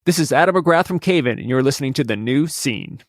This is Adam McGrath from Caven, and you're listening to The New Scene.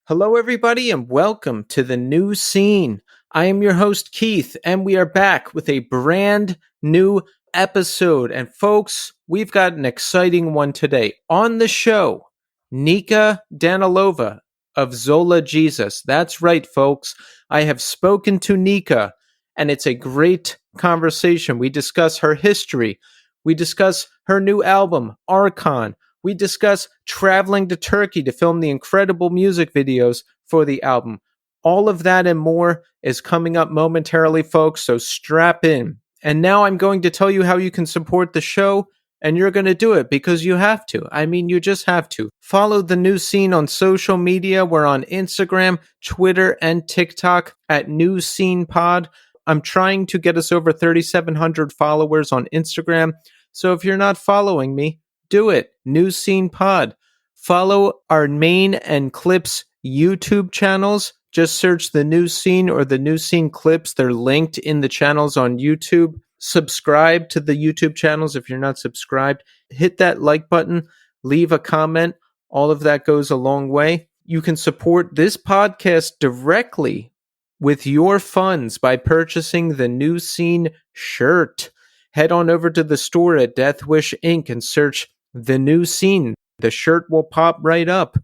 Hello, everybody, and welcome to The New Scene. I am your host, Keith, and we are back with a brand new episode. And folks, we've got an exciting one today. On the show, Nika Danilova of Zola Jesus. That's right, folks. I have spoken to Nika, and it's a great conversation. We discuss her history. We discuss her new album, Arkhon. We discuss traveling to Turkey to film the incredible music videos for the album. All of that and more is coming up momentarily, folks, so strap in. And now I'm going to tell you how you can support the show, and you're going to do it because you have to. I mean, you just have to. Follow The New Scene on social media. We're on Instagram, Twitter, and TikTok at New Scene Pod. I'm trying to get us over 3,700 followers on Instagram, so if you're not following me, do it. New Scene Pod. Follow our main and clips YouTube channels. Just search The New Scene or The New Scene Clips. They're linked in the channels on YouTube. Subscribe to the YouTube channels if you're not subscribed. Hit that like button. Leave a comment. All of that goes a long way. You can support this podcast directly with your funds by purchasing the New Scene shirt. Head on over to the store at Death Wish Inc. and search The New Scene. The shirt will pop right up.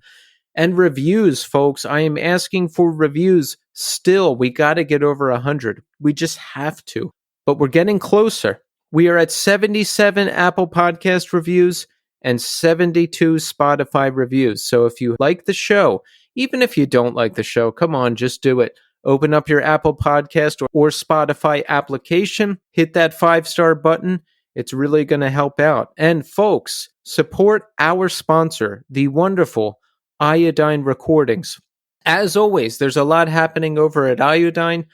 And reviews, folks. I am asking for reviews still. We got to get over 100. We just have to. But we're getting closer. We are at 77 Apple Podcast reviews and 72 Spotify reviews. So if you like the show, even if you don't like the show, come on, just do it. Open up your Apple Podcast or Spotify application. Hit that 5-star button. It's really going to help out. And folks, support our sponsor, the wonderful Iodine Recordings. As always, there's a lot happening over at Iodine.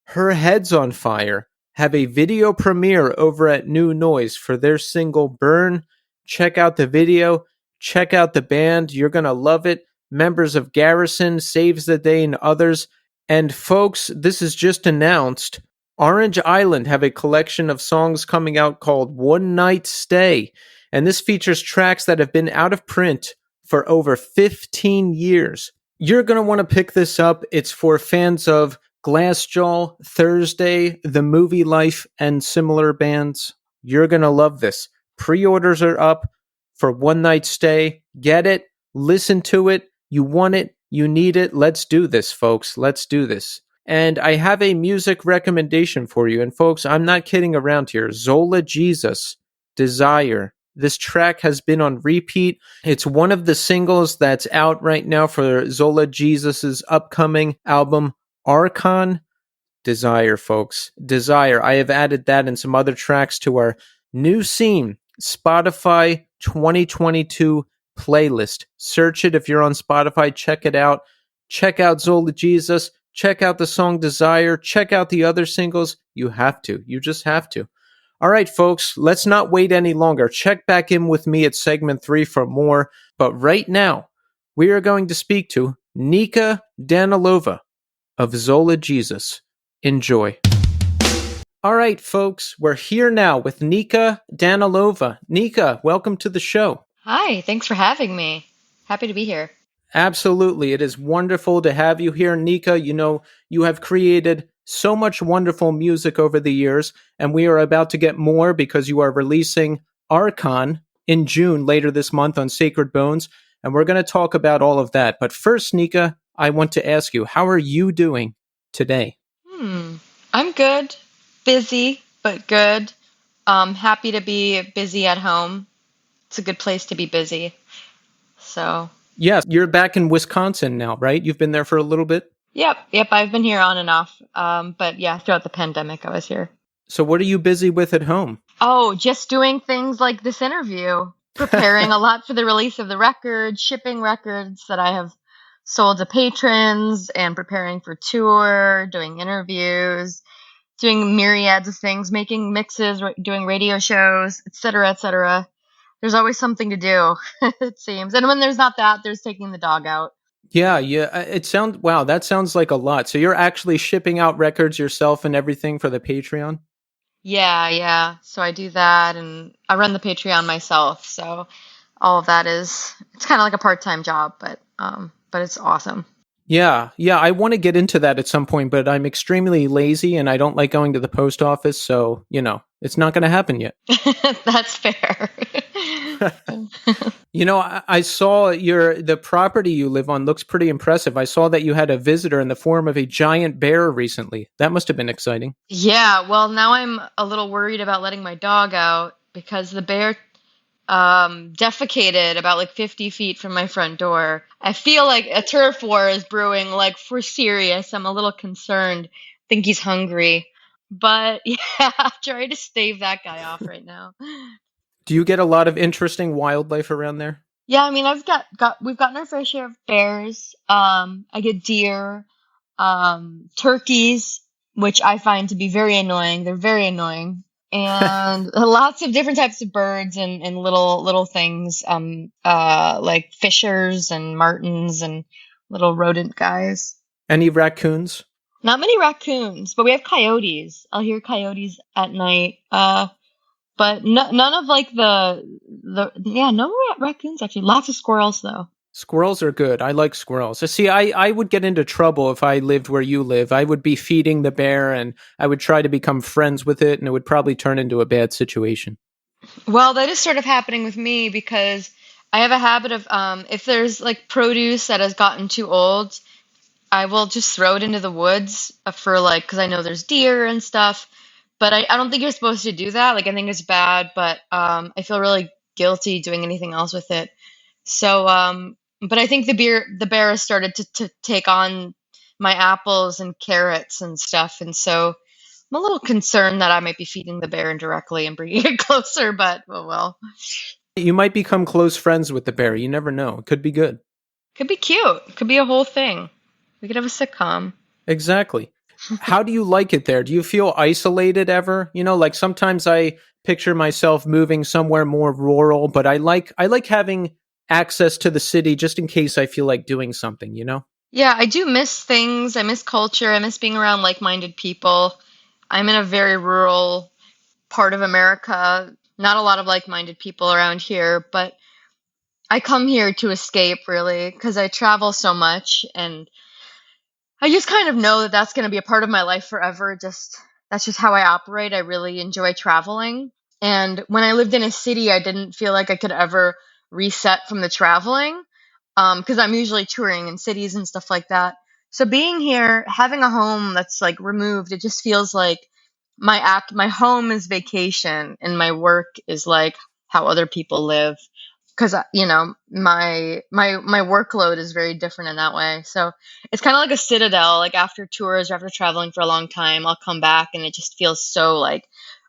Her Head's on Fire have a video premiere over at New Noise for their single Burn. Check out the video. Check out the band. You're going to love it. Members of Garrison, Saves the Day, and others. And folks, this is just announced. Orange Island have a collection of songs coming out called One Night Stay. And this features tracks that have been out of print for over 15 years. You're going to want to pick this up. It's for fans of Glassjaw, Thursday, The Movie Life, and similar bands. You're going to love this. Pre-orders are up for One Night Stay. Get it. Listen to it. You want it. You need it. Let's do this, folks. Let's do this. And I have a music recommendation for you. And folks, I'm not kidding around here. Zola Jesus, Desire. This track has been on repeat. It's one of the singles that's out right now for Zola Jesus's upcoming album, Arkhon. Desire, folks. Desire. I have added that and some other tracks to our New Scene Spotify 2022 playlist. Search it if you're on Spotify. Check it out. Check out Zola Jesus. Check out the song Desire. Check out the other singles. You have to. You just have to. All right, folks, let's not wait any longer. Check back in with me at segment 3 for more. But right now, we are going to speak to Nika Danilova of Zola Jesus. Enjoy. All right, folks, we're here now with Nika Danilova. Nika, welcome to the show. Hi, thanks for having me. Happy to be here. Absolutely. It is wonderful to have you here, Nika. You know, you have created so much wonderful music over the years, and we are about to get more because you are releasing Arkhon in June later this month on Sacred Bones, and we're going to talk about all of that. But first, Nika, I want to ask you, how are you doing today? I'm good. Busy, but good. Happy to be busy at home. It's a good place to be busy. So, Yeah, you're back in Wisconsin now, right? You've been there for a little bit? yep. I've been here on and off. But yeah, throughout the pandemic, I was here. So what are you busy with at home? Oh, just doing things like this interview, preparing a lot for the release of the record, shipping records that I have sold to patrons, and preparing for tour, doing interviews, doing myriads of things, making mixes, doing radio shows, etc., etc. There's always something to do, it seems. And when there's not that, there's taking the dog out. Yeah, yeah. Wow, that sounds like a lot. So you're actually shipping out records yourself and everything for the Patreon? Yeah, yeah. So I do that, and I run the Patreon myself. So all of that it's kind of like a part-time job, but it's awesome. Yeah, yeah. I want to get into that at some point, but I'm extremely lazy and I don't like going to the post office. So, it's not going to happen yet. That's fair. I saw the property you live on looks pretty impressive. I saw that you had a visitor in the form of a giant bear recently. That must have been exciting. Yeah, well, now I'm a little worried about letting my dog out because the bear defecated about like 50 feet from my front door. I feel like a turf war is brewing, like for serious. I'm a little concerned. Think he's hungry. But yeah, I'm trying to stave that guy off right now. Do you get a lot of interesting wildlife around there? Yeah, I mean, we've gotten our fair share of bears. I get deer, turkeys, which I find to be very annoying. They're very annoying. And lots of different types of birds and little things, like fishers and martins and little rodent guys. Any raccoons? Not many raccoons, but we have coyotes. I'll hear coyotes at night. But none of like no raccoons actually. Lots of squirrels though. Squirrels are good. I like squirrels. See, I would get into trouble if I lived where you live. I would be feeding the bear and I would try to become friends with it, and it would probably turn into a bad situation. Well, that is sort of happening with me because I have a habit of if there's like produce that has gotten too old, I will just throw it into the woods for like, because I know there's deer and stuff. But I don't think you're supposed to do that. Like, I think it's bad, but I feel really guilty doing anything else with it. So, but I think the bear has started to take on my apples and carrots and stuff. And so I'm a little concerned that I might be feeding the bear indirectly and bringing it closer, but oh well. You might become close friends with the bear. You never know. It could be good. Could be cute. Could be a whole thing. We could have a sitcom. Exactly. How do you like it there? Do you feel isolated ever? Like sometimes I picture myself moving somewhere more rural, but I like having access to the city just in case I feel like doing something. Yeah, I do miss things. I miss culture. I miss being around like-minded people. I'm in a very rural part of America. Not a lot of like-minded people around here, but I come here to escape really because I travel so much and I just kind of know that that's going to be a part of my life forever. That's just how I operate. I really enjoy traveling. And when I lived in a city, I didn't feel like I could ever reset from the traveling because I'm usually touring in cities and stuff like that. So being here, having a home that's like removed, it just feels like my home is vacation and my work is like how other people live because my workload is very different in that way. So it's kind of like a citadel. Like after tours or after traveling for a long time, I'll come back and it just feels so like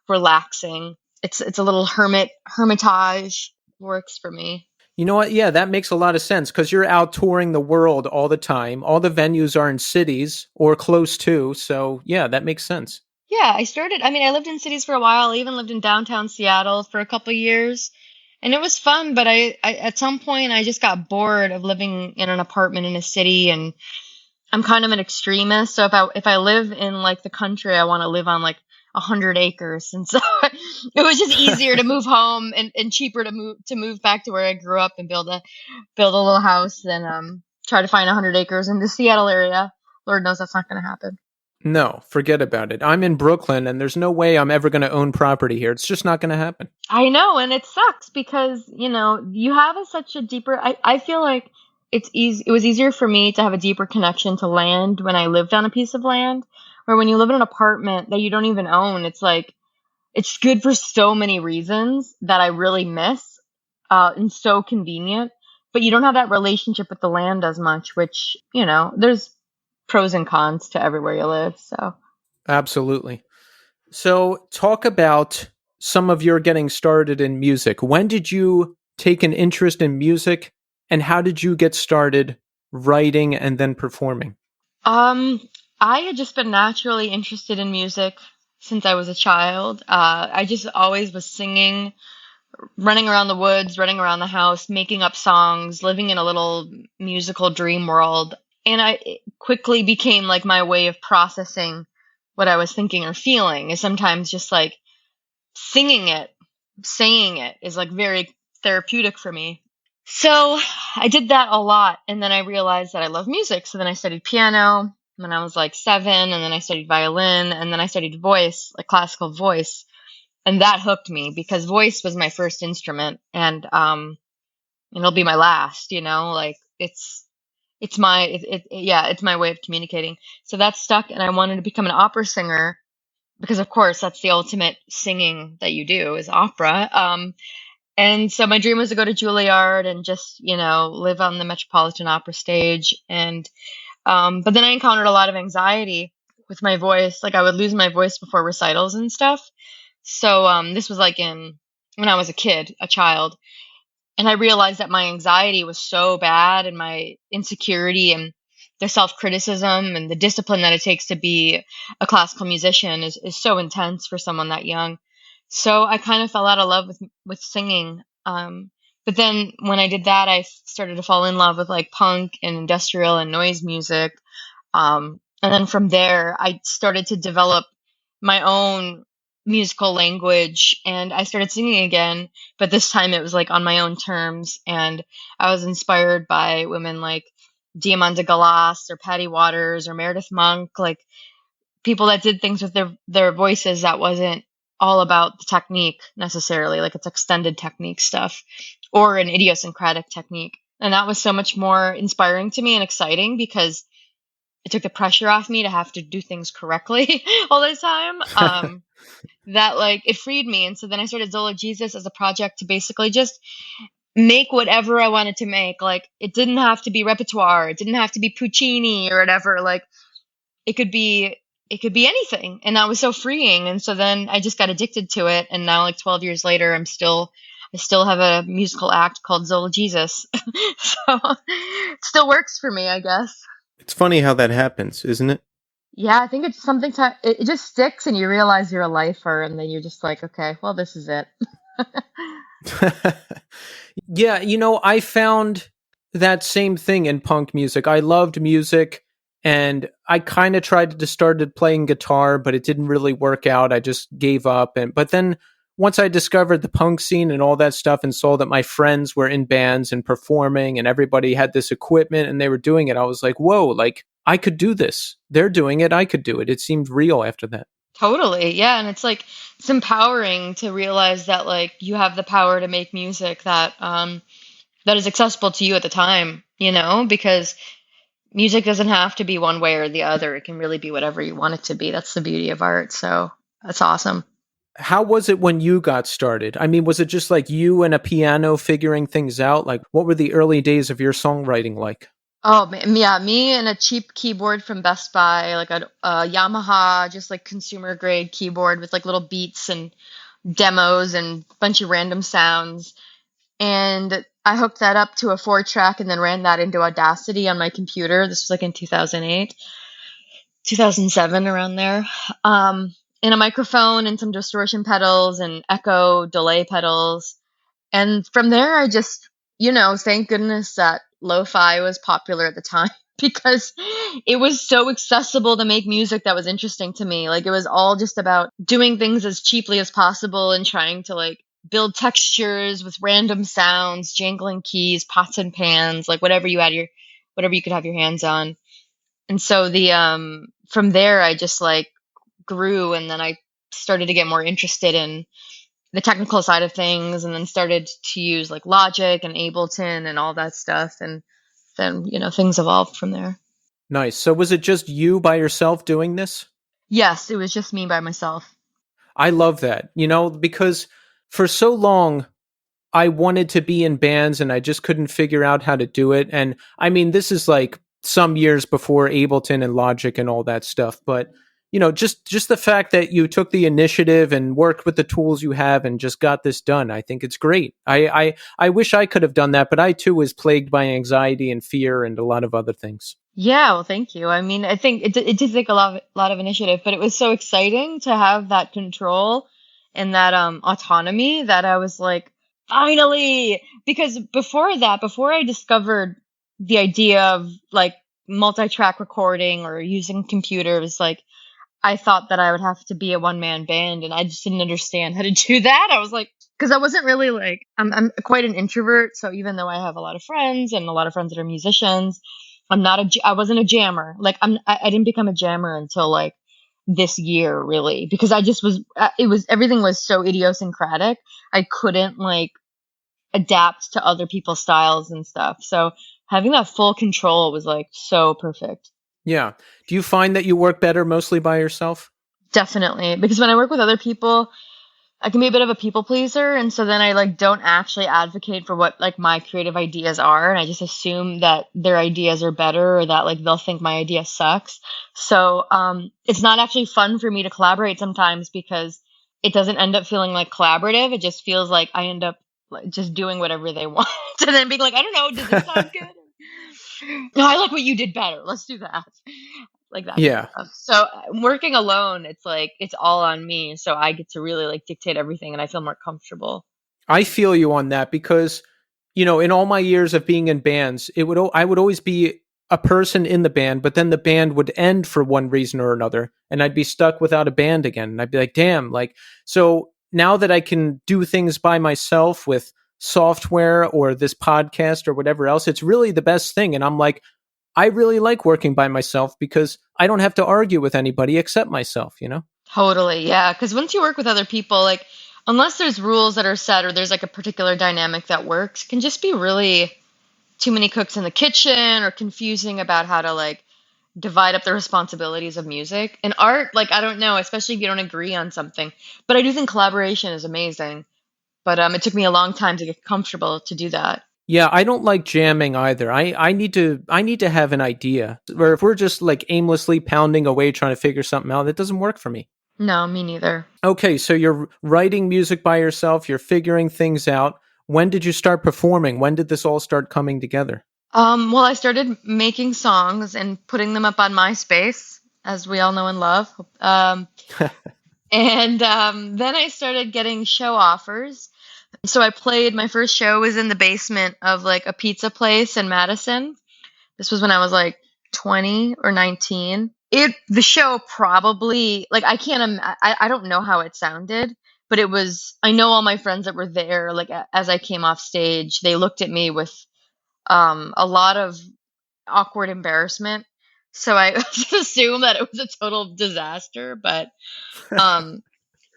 relaxing. It's a little hermitage works for me. You know what? Yeah, that makes a lot of sense because you're out touring the world all the time. All the venues are in cities or close to. So, yeah, that makes sense. Yeah, I lived in cities for a while. I even lived in downtown Seattle for a couple years. And it was fun, but I at some point I just got bored of living in an apartment in a city, and I'm kind of an extremist. So if I live in like the country, I want to live on like 100 acres. And so it was just easier to move home and cheaper to move back to where I grew up and build a little house than try to find 100 acres in the Seattle area. Lord knows that's not going to happen. No, forget about it. I'm in Brooklyn and there's no way I'm ever going to own property here. It's just not going to happen. I know, and it sucks because, you have such a deeper I feel like it was easier for me to have a deeper connection to land when I lived on a piece of land, where when you live in an apartment that you don't even own, it's like it's good for so many reasons that I really miss, and so convenient, but you don't have that relationship with the land as much, which, there's pros and cons to everywhere you live, so. Absolutely. So talk about some of your getting started in music. When did you take an interest in music and how did you get started writing and then performing? I had just been naturally interested in music since I was a child. I just always was singing, running around the woods, running around the house, making up songs, living in a little musical dream world. And it quickly became like my way of processing what I was thinking or feeling, is sometimes just like singing it, saying it is like very therapeutic for me. So I did that a lot. And then I realized that I love music. So then I studied piano when I was like 7, and then I studied violin, and then I studied voice, like classical voice. And that hooked me because voice was my first instrument, and it'll be my last, like it's my yeah, it's my way of communicating. So that stuck, and I wanted to become an opera singer because of course that's the ultimate singing that you do is opera. And so my dream was to go to Juilliard and just, live on the Metropolitan Opera stage. And but then I encountered a lot of anxiety with my voice. Like I would lose my voice before recitals and stuff. So this was like when I was a child. And I realized that my anxiety was so bad, and my insecurity and the self-criticism and the discipline that it takes to be a classical musician is so intense for someone that young. So I kind of fell out of love with singing. But then when I did that, I started to fall in love with like punk and industrial and noise music. And then from there, I started to develop my own musical language, and I started singing again, but this time it was like on my own terms. And I was inspired by women like Diamanda Galas or Patty Waters or Meredith Monk, like people that did things with their voices that wasn't all about the technique necessarily, like it's extended technique stuff or an idiosyncratic technique. And that was so much more inspiring to me and exciting because it took the pressure off me to have to do things correctly all the time. That like it freed me. And so then I started Zola Jesus as a project to basically just make whatever I wanted to make. Like it didn't have to be repertoire, it didn't have to be Puccini or whatever. Like it could be anything. And that was so freeing. And so then I just got addicted to it. And now like 12 years later, I still have a musical act called Zola Jesus. So it still works for me, I guess. It's funny how that happens, isn't it? Yeah, I think it's something it just sticks, and you realize you're a lifer, and then you're just like, okay, well, this is it. Yeah, I found that same thing in punk music. I loved music, and I kind of tried to started playing guitar, but it didn't really work out. I just gave up. But then once I discovered the punk scene and all that stuff and saw that my friends were in bands and performing and everybody had this equipment and they were doing it, I was like, whoa, like I could do this. They're doing it. I could do it. It seemed real after that. Totally. Yeah. And it's like, it's empowering to realize that like you have the power to make music that is accessible to you at the time, because music doesn't have to be one way or the other. It can really be whatever you want it to be. That's the beauty of art. So that's awesome. How was it when you got started? I mean, was it just like you and a piano figuring things out? Like, what were the early days of your songwriting like? Oh, yeah, me and a cheap keyboard from Best Buy, like a Yamaha, just like consumer grade keyboard with like little beats and demos and a bunch of random sounds. And I hooked that up to a 4-track and then ran that into Audacity on my computer. This was like in 2008, 2007, around there. And a microphone and some distortion pedals and echo delay pedals. And from there, I just, thank goodness that lo-fi was popular at the time because it was so accessible to make music that was interesting to me. Like it was all just about doing things as cheaply as possible and trying to like build textures with random sounds, jangling keys, pots and pans, like whatever you could have your hands on. And so from there, I just like grew, and then I started to get more interested in the technical side of things, and then started to use like Logic and Ableton and all that stuff. And then, things evolved from there. Nice. So was it just you by yourself doing this? Yes, it was just me by myself. I love that, because for so long, I wanted to be in bands and I just couldn't figure out how to do it. And I mean, this is like some years before Ableton and Logic and all that stuff. But, just the fact that you took the initiative and worked with the tools you have and just got this done, I think it's great. I wish I could have done that, but I too was plagued by anxiety and fear and a lot of other things. Yeah, well, thank you. I mean, I think it did take a lot of initiative, but it was so exciting to have that control and that autonomy that I was like, finally, because before that, before I discovered the idea of like multi-track recording or using computers, like I thought that I would have to be a one-man band, and I just didn't understand how to do that. I was like, because I wasn't really like, I'm quite an introvert, so even though I have a lot of friends and a lot of friends that are musicians, I wasn't a jammer. Like I didn't become a jammer until like this year, really, because I just was, everything was so idiosyncratic. I couldn't like adapt to other people's styles and stuff. So having that full control was like so perfect. Yeah. Do you find that you work better mostly by yourself? Definitely. Because when I work with other people, I can be a bit of a people pleaser, and so then I like don't actually advocate for what like my creative ideas are, and I just assume that their ideas are better or that like they'll think my idea sucks. So it's not actually fun for me to collaborate sometimes because it doesn't end up feeling like collaborative. It just feels like I end up like, just doing whatever they want and then being like, I don't know, does this sound good? No, I like what you did better. Let's do that. Like that kind of Yeah. stuff. So working alone, it's like it's all on me. So I get to really like dictate everything, and I feel more comfortable. I feel you on that because, in all my years of being in bands, I would always be a person in the band, but then the band would end for one reason or another, and I'd be stuck without a band again. And I'd be like, damn, like, so now that I can do things by myself with software or this podcast or whatever else, it's really the best thing. And I'm like, I really like working by myself because I don't have to argue with anybody except myself. Totally, yeah. Because once you work with other people, like unless there's rules that are set or there's like a particular dynamic that works, it can just be really too many cooks in the kitchen or confusing about how to like divide up the responsibilities of music and art. Like I don't know, especially if you don't agree on something. But I do think collaboration is amazing. But it took me a long time to get comfortable to do that. Yeah, I don't like jamming either. I need to have an idea. Or if we're just like aimlessly pounding away trying to figure something out, that doesn't work for me. No, me neither. Okay, so you're writing music by yourself, you're figuring things out. When did you start performing? When did this all start coming together? Well, I started making songs and putting them up on MySpace, as we all know and love. And then I started getting show offers. So I played, my first show was in the basement of like a pizza place in Madison. This was when I was like 20 or 19. The show probably, like, I don't know how it sounded, but I know all my friends that were there, like, as I came off stage, they looked at me with a lot of awkward embarrassment. So I just assumed that it was a total disaster, but um,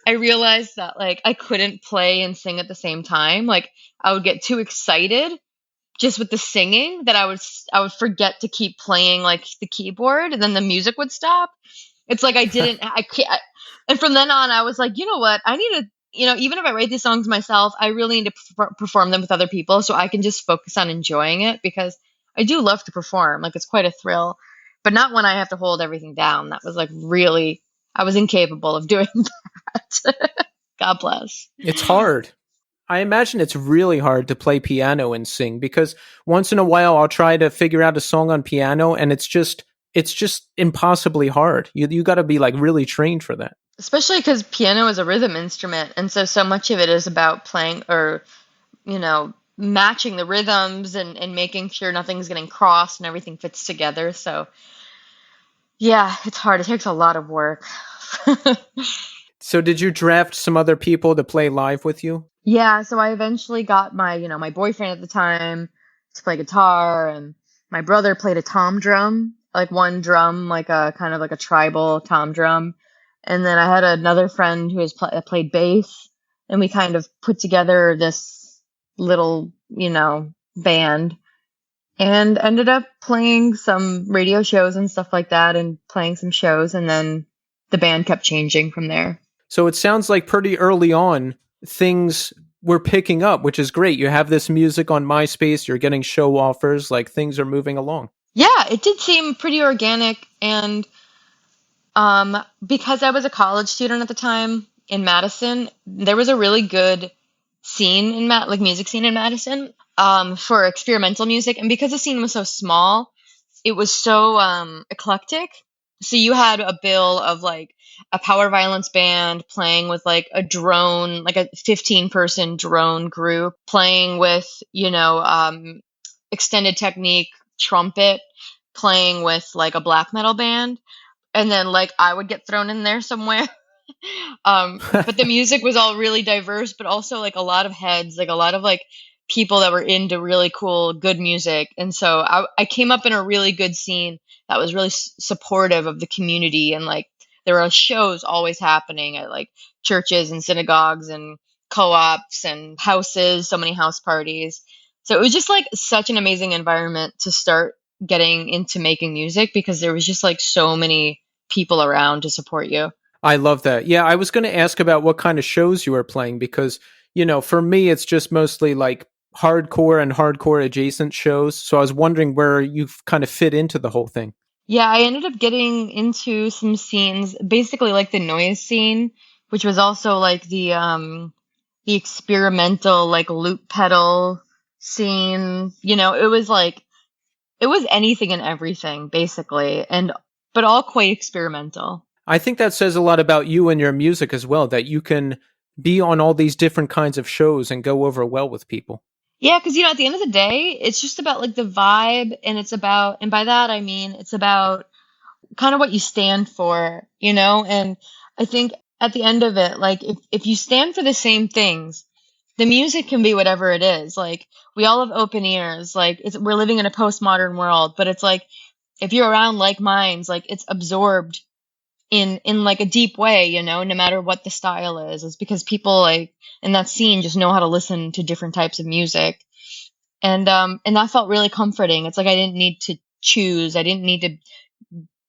I realized that like I couldn't play and sing at the same time. Like I would get too excited just with the singing that I would forget to keep playing like the keyboard, and then the music would stop. It's like I can't. And from then on, I was like, you know what? I need to, even if I write these songs myself, I really need to perform them with other people so I can just focus on enjoying it because I do love to perform. Like it's quite a thrill, but not when I have to hold everything down. That was like really, I was incapable of doing that. God bless. It's hard. I imagine it's really hard to play piano and sing because once in a while I'll try to figure out a song on piano and it's just impossibly hard. You got to be like really trained for that. Especially because piano is a rhythm instrument, and so much of it is about playing or matching the rhythms and making sure nothing's getting crossed and everything fits together. So yeah, it's hard. It takes a lot of work. So did you draft some other people to play live with you? Yeah, so I eventually got my boyfriend at the time to play guitar, and my brother played a tom drum, like one drum, like a kind of like a tribal tom drum. And then I had another friend who played bass, and we kind of put together this little, band and ended up playing some radio shows and stuff like that and playing some shows, and then the band kept changing from there. So it sounds like pretty early on things were picking up, which is great. You have this music on MySpace, you're getting show offers, like things are moving along. Yeah, it did seem pretty organic, and because I was a college student at the time in Madison, there was a really good scene like music scene in Madison, for experimental music. And because the scene was so small, it was so eclectic. So you had a bill of like a power violence band playing with like a drone, like a 15-person drone group playing with, extended technique trumpet playing with like a black metal band. And then like I would get thrown in there somewhere. But the music was all really diverse, but also like a lot of heads, like a lot of like people that were into really cool, good music. And so I came up in a really good scene that was really supportive of the community. And like there were shows always happening at like churches and synagogues and co-ops and houses, so many house parties. So it was just like such an amazing environment to start getting into making music because there was just like so many people around to support you. I love that. Yeah, I was going to ask about what kind of shows you were playing because, for me, it's just mostly like hardcore and hardcore adjacent shows. So I was wondering where you kind of fit into the whole thing. Yeah, I ended up getting into some scenes, basically like the noise scene, which was also like the experimental like loop pedal scene. It was like it was anything and everything basically, and but all quite experimental. I think that says a lot about you and your music as well, that you can be on all these different kinds of shows and go over well with people. Yeah, because at the end of the day, it's just about like the vibe, and it's about, and by that I mean it's about kind of what you stand for, And I think at the end of it, like if you stand for the same things, the music can be whatever it is. Like we all have open ears. Like we're living in a postmodern world, but it's like if you're around like minds, like it's absorbed in like a deep way, no matter what the style is. It's because people like in that scene just know how to listen to different types of music. And that felt really comforting. It's like I didn't need to choose. I didn't need to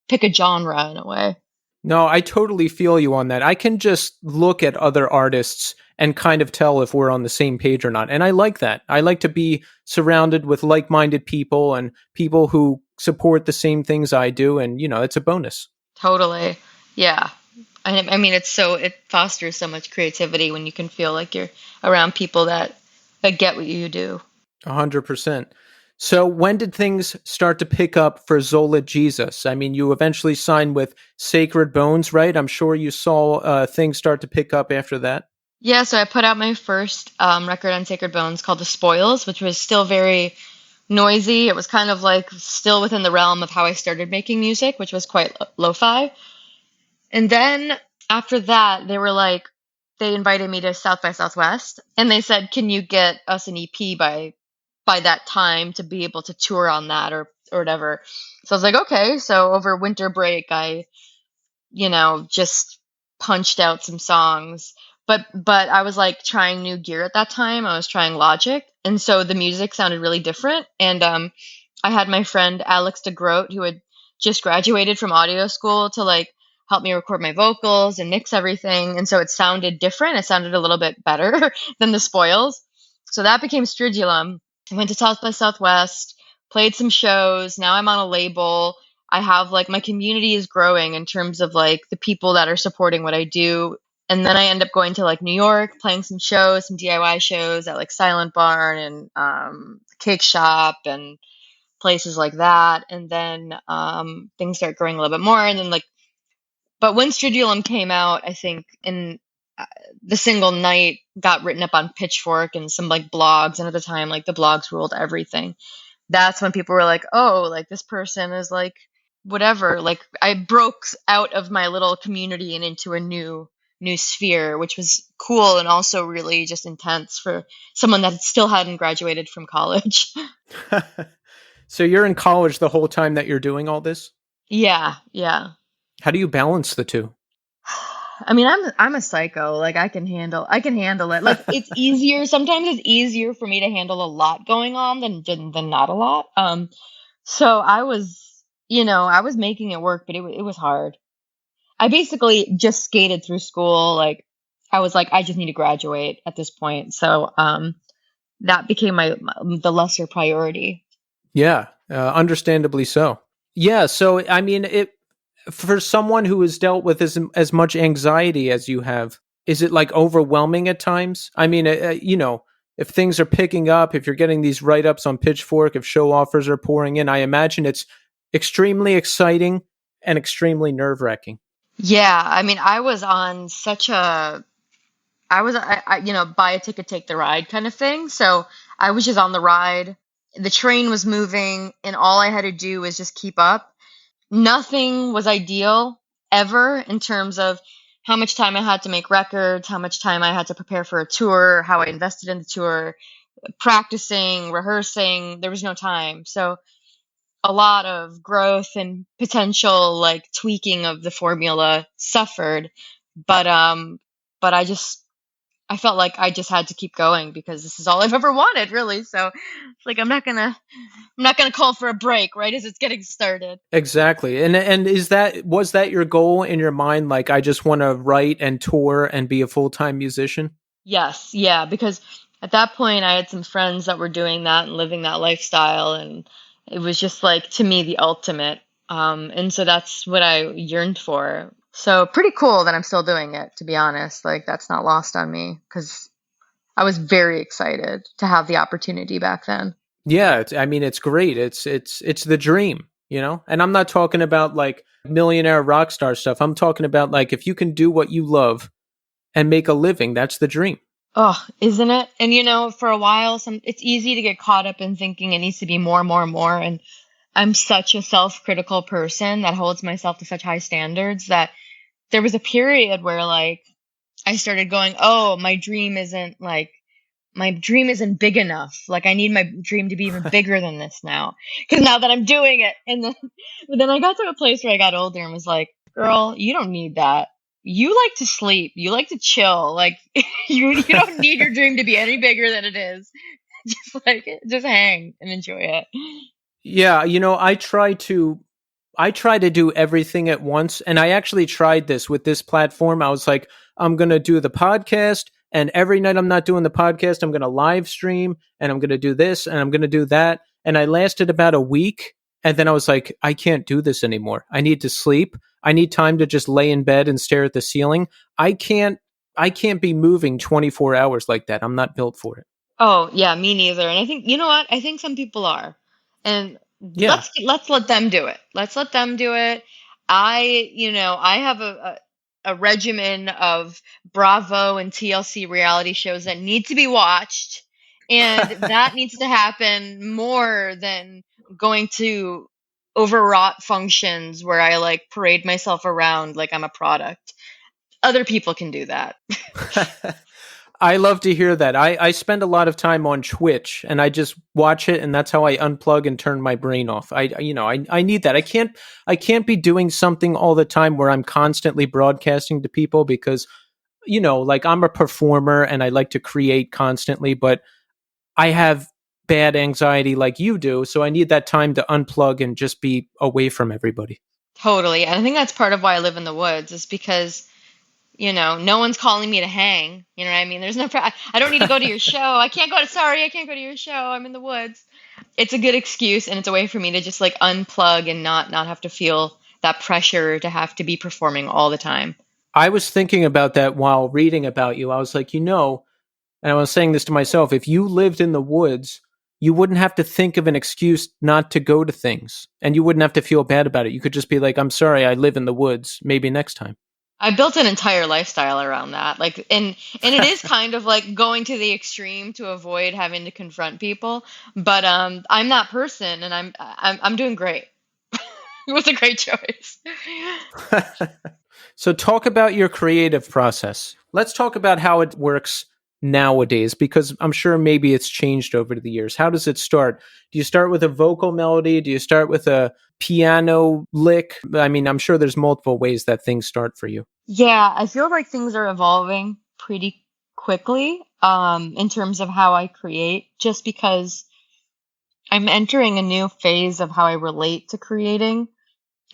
pick a genre in a way. No, I totally feel you on that. I can just look at other artists and kind of tell if we're on the same page or not. And I like that. I like to be surrounded with like-minded people and people who support the same things I do. And, it's a bonus. Totally. Yeah. I mean, it fosters so much creativity when you can feel like you're around people that get what you do. 100%. So when did things start to pick up for Zola Jesus? I mean, you eventually signed with Sacred Bones, right? I'm sure you saw things start to pick up after that. Yeah, so I put out my first record on Sacred Bones called The Spoils, which was still very noisy. It was kind of like still within the realm of how I started making music, which was quite lo-fi. And then after that, they invited me to South by Southwest, and they said, "Can you get us an EP by that time to be able to tour on that or whatever?" So I was like, "Okay." So over winter break, I just punched out some songs. But I was like trying new gear at that time. I was trying Logic, and so the music sounded really different. And I had my friend Alex DeGroat, who had just graduated from audio school, to like help me record my vocals and mix everything. And so it sounded different. It sounded a little bit better than the Spoils. So that became Stridulum. I went to South by Southwest, played some shows. Now I'm on a label. I have like my community is growing in terms of like the people that are supporting what I do. And then I end up going to like New York, playing some shows, some DIY shows at like Silent Barn and Cake Shop and places like that. And then things start growing a little bit more. And then but when Stridulum came out, I think in the single Night got written up on Pitchfork and some like blogs. And at the time, like the blogs ruled everything. That's when people were like, oh, like this person is like whatever. Like I broke out of my little community and into a new sphere, which was cool and also really just intense for someone that still hadn't graduated from college. So you're in college the whole time that you're doing all this? Yeah. How do you balance the two? I mean, I'm a psycho. Like I can handle it. Like it's easier. Sometimes it's easier for me to handle a lot going on than not a lot. So I was making it work, but it was hard. I basically just skated through school. Like I was like, I just need to graduate at this point. So that became the lesser priority. Yeah, understandably so. Yeah, so I mean, for someone who has dealt with as much anxiety as you have, is it like overwhelming at times? I mean, if things are picking up, if you're getting these write-ups on Pitchfork, if show offers are pouring in, I imagine it's extremely exciting and extremely nerve-wracking. Yeah, I mean, I was on such a buy a ticket, take the ride kind of thing. So I was just on the ride. The train was moving, and all I had to do was just keep up. Nothing was ideal ever in terms of how much time I had to make records, how much time I had to prepare for a tour, how I invested in the tour, practicing, rehearsing. There was no time. So a lot of growth and potential like tweaking of the formula suffered. But I felt like I just had to keep going because this is all I've ever wanted, really. So it's like I'm not gonna call for a break right as it's getting started. Exactly. And was that your goal in your mind? Like, I just want to write and tour and be a full-time musician? Yes, yeah, because at that point I had some friends that were doing that and living that lifestyle, and it was just like to me the ultimate. And so that's what I yearned for. So pretty cool that I'm still doing it, to be honest. Like that's not lost on me because I was very excited to have the opportunity back then. Yeah, I mean, it's great. It's the dream, you know? And I'm not talking about like millionaire rock star stuff. I'm talking about like if you can do what you love and make a living, that's the dream. Oh, isn't it? And for a while, it's easy to get caught up in thinking it needs to be more, more, more. And I'm such a self-critical person that holds myself to such high standards that there was a period where like I started going, oh, my dream isn't big enough. Like I need my dream to be even bigger than this now. Because now that I'm doing it, and then but then I got to a place where I got older and was like, girl, you don't need that. You like to sleep. You like to chill. Like you don't need your dream to be any bigger than it is. Just hang and enjoy it. Yeah, I try to do everything at once. And I actually tried this with this platform. I was like, I'm going to do the podcast. And every night I'm not doing the podcast, I'm going to live stream and I'm going to do this and I'm going to do that. And I lasted about a week. And then I was like, I can't do this anymore. I need to sleep. I need time to just lay in bed and stare at the ceiling. I can't, I can't be moving 24 hours like that. I'm not built for it. Oh, yeah, me neither. And I think you know what? I think some people are. And Yeah. let's let them do it. Let's let them do it. I have a regimen of Bravo and TLC reality shows that need to be watched, and that needs to happen more than going to overwrought functions where I like parade myself around like I'm a product. Other people can do that. I love to hear that. I spend a lot of time on Twitch and I just watch it and that's how I unplug and turn my brain off. I need that. I can't be doing something all the time where I'm constantly broadcasting to people because, like I'm a performer and I like to create constantly, but I have bad anxiety like you do. So I need that time to unplug and just be away from everybody. Totally. And I think that's part of why I live in the woods is because no one's calling me to hang. You know what I mean? There's no, I don't need to go to your show. Sorry, I can't go to your show. I'm in the woods. It's a good excuse and it's a way for me to just like unplug and not have to feel that pressure to have to be performing all the time. I was thinking about that while reading about you. I was like, and I was saying this to myself, if you lived in the woods, you wouldn't have to think of an excuse not to go to things and you wouldn't have to feel bad about it. You could just be like, I'm sorry, I live in the woods. Maybe next time. I built an entire lifestyle around that. Like and it is kind of like going to the extreme to avoid having to confront people, but I'm that person and I'm doing great. It was a great choice. So talk about your creative process. Let's talk about how it works nowadays because I'm sure maybe it's changed over the years. How does it start? Do you start with a vocal melody? Do you start with a piano lick? I mean, I'm sure there's multiple ways that things start for you. Yeah, I feel like things are evolving pretty quickly in terms of how I create, just because I'm entering a new phase of how I relate to creating,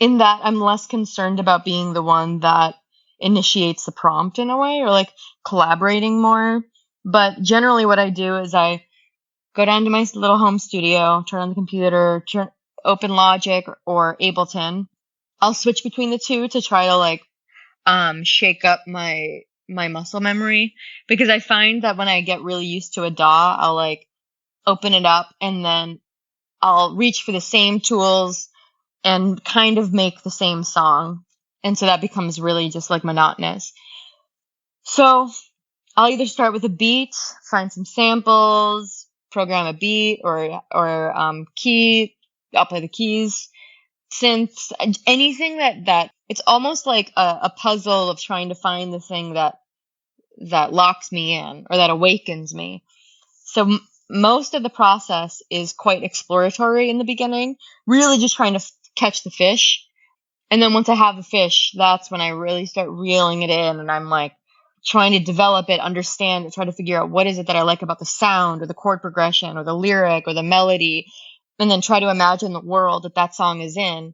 in that I'm less concerned about being the one that initiates the prompt in a way or like collaborating more. But generally, what I do is I go down to my little home studio, turn on the computer, open Logic or Ableton. I'll switch between the two to try to like shake up my muscle memory, because I find that when I get really used to a DAW, I'll like open it up and then I'll reach for the same tools and kind of make the same song. And so that becomes really just like monotonous. So I'll either start with a beat, find some samples, program a beat or key. I'll play the keys, synths, anything that it's almost like a puzzle of trying to find the thing that locks me in or that awakens me. So most of the process is quite exploratory in the beginning, really just trying to catch the fish. And then once I have the fish, that's when I really start reeling it in, and I'm like trying to develop it, understand it, try to figure out what is it that I like about the sound or the chord progression or the lyric or the melody, and then try to imagine the world that song is in.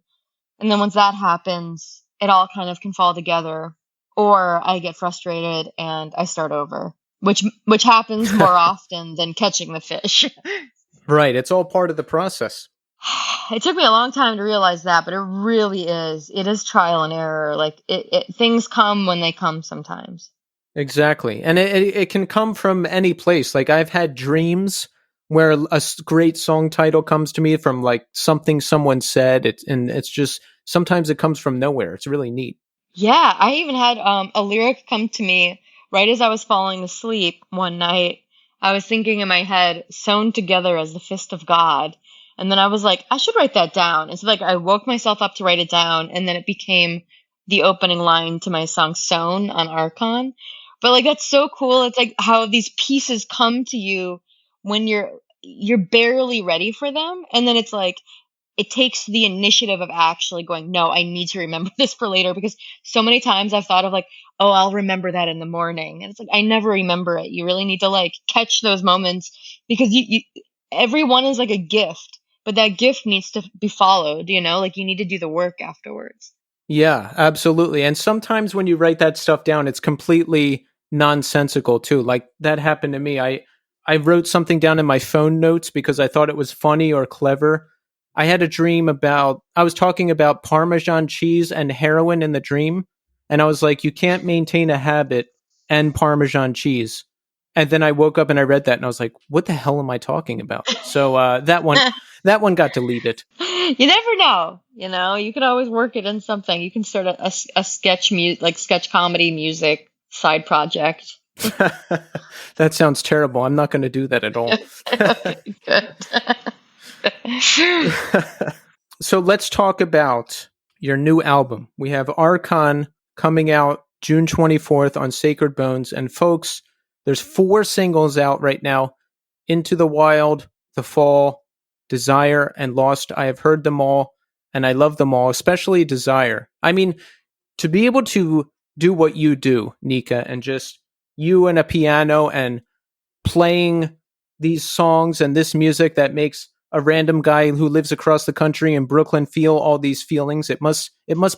And then once that happens, it all kind of can fall together, or I get frustrated and I start over, which happens more often than catching the fish. Right. It's all part of the process. It took me a long time to realize that, but it really is. It is trial and error. Like things come when they come sometimes. Exactly. And it can come from any place. Like I've had dreams where great song title comes to me from like something someone said. And it's just, sometimes it comes from nowhere. It's really neat. Yeah, I even had a lyric come to me right as I was falling asleep one night. I was thinking in my head, sewn together as the fist of God. And then I was like, I should write that down. And so like I woke myself up to write it down, and then it became the opening line to my song Sewn on Arkhon. But like that's so cool. It's like how these pieces come to you when you're barely ready for them. And then it's like it takes the initiative of actually going, no, I need to remember this for later, because so many times I've thought of like, oh, I'll remember that in the morning. And it's like, I never remember it. You really need to like catch those moments, because everyone is like a gift, but that gift needs to be followed, like you need to do the work afterwards. Yeah, absolutely. And sometimes when you write that stuff down, it's completely nonsensical too. Like that happened to me. I wrote something down in my phone notes because I thought it was funny or clever. I had a dream I was talking about Parmesan cheese and heroin in the dream. And I was like, you can't maintain a habit and Parmesan cheese. And then I woke up and I read that and I was like, what the hell am I talking about? So that one got deleted. You never know, you can always work it in something. You can start a sketch comedy music side project. That sounds terrible. I'm not going to do that at all. Good. So let's talk about your new album. We have Arkhon coming out June 24th on Sacred Bones. And folks, there's 4 singles out right now: Into the Wild, The Fall, Desire, and Lost. I have heard them all, and I love them all, especially Desire. I mean, to be able to do what you do, Nika, and just you and a piano and playing these songs and this music that makes a random guy who lives across the country in Brooklyn feel all these feelings. It must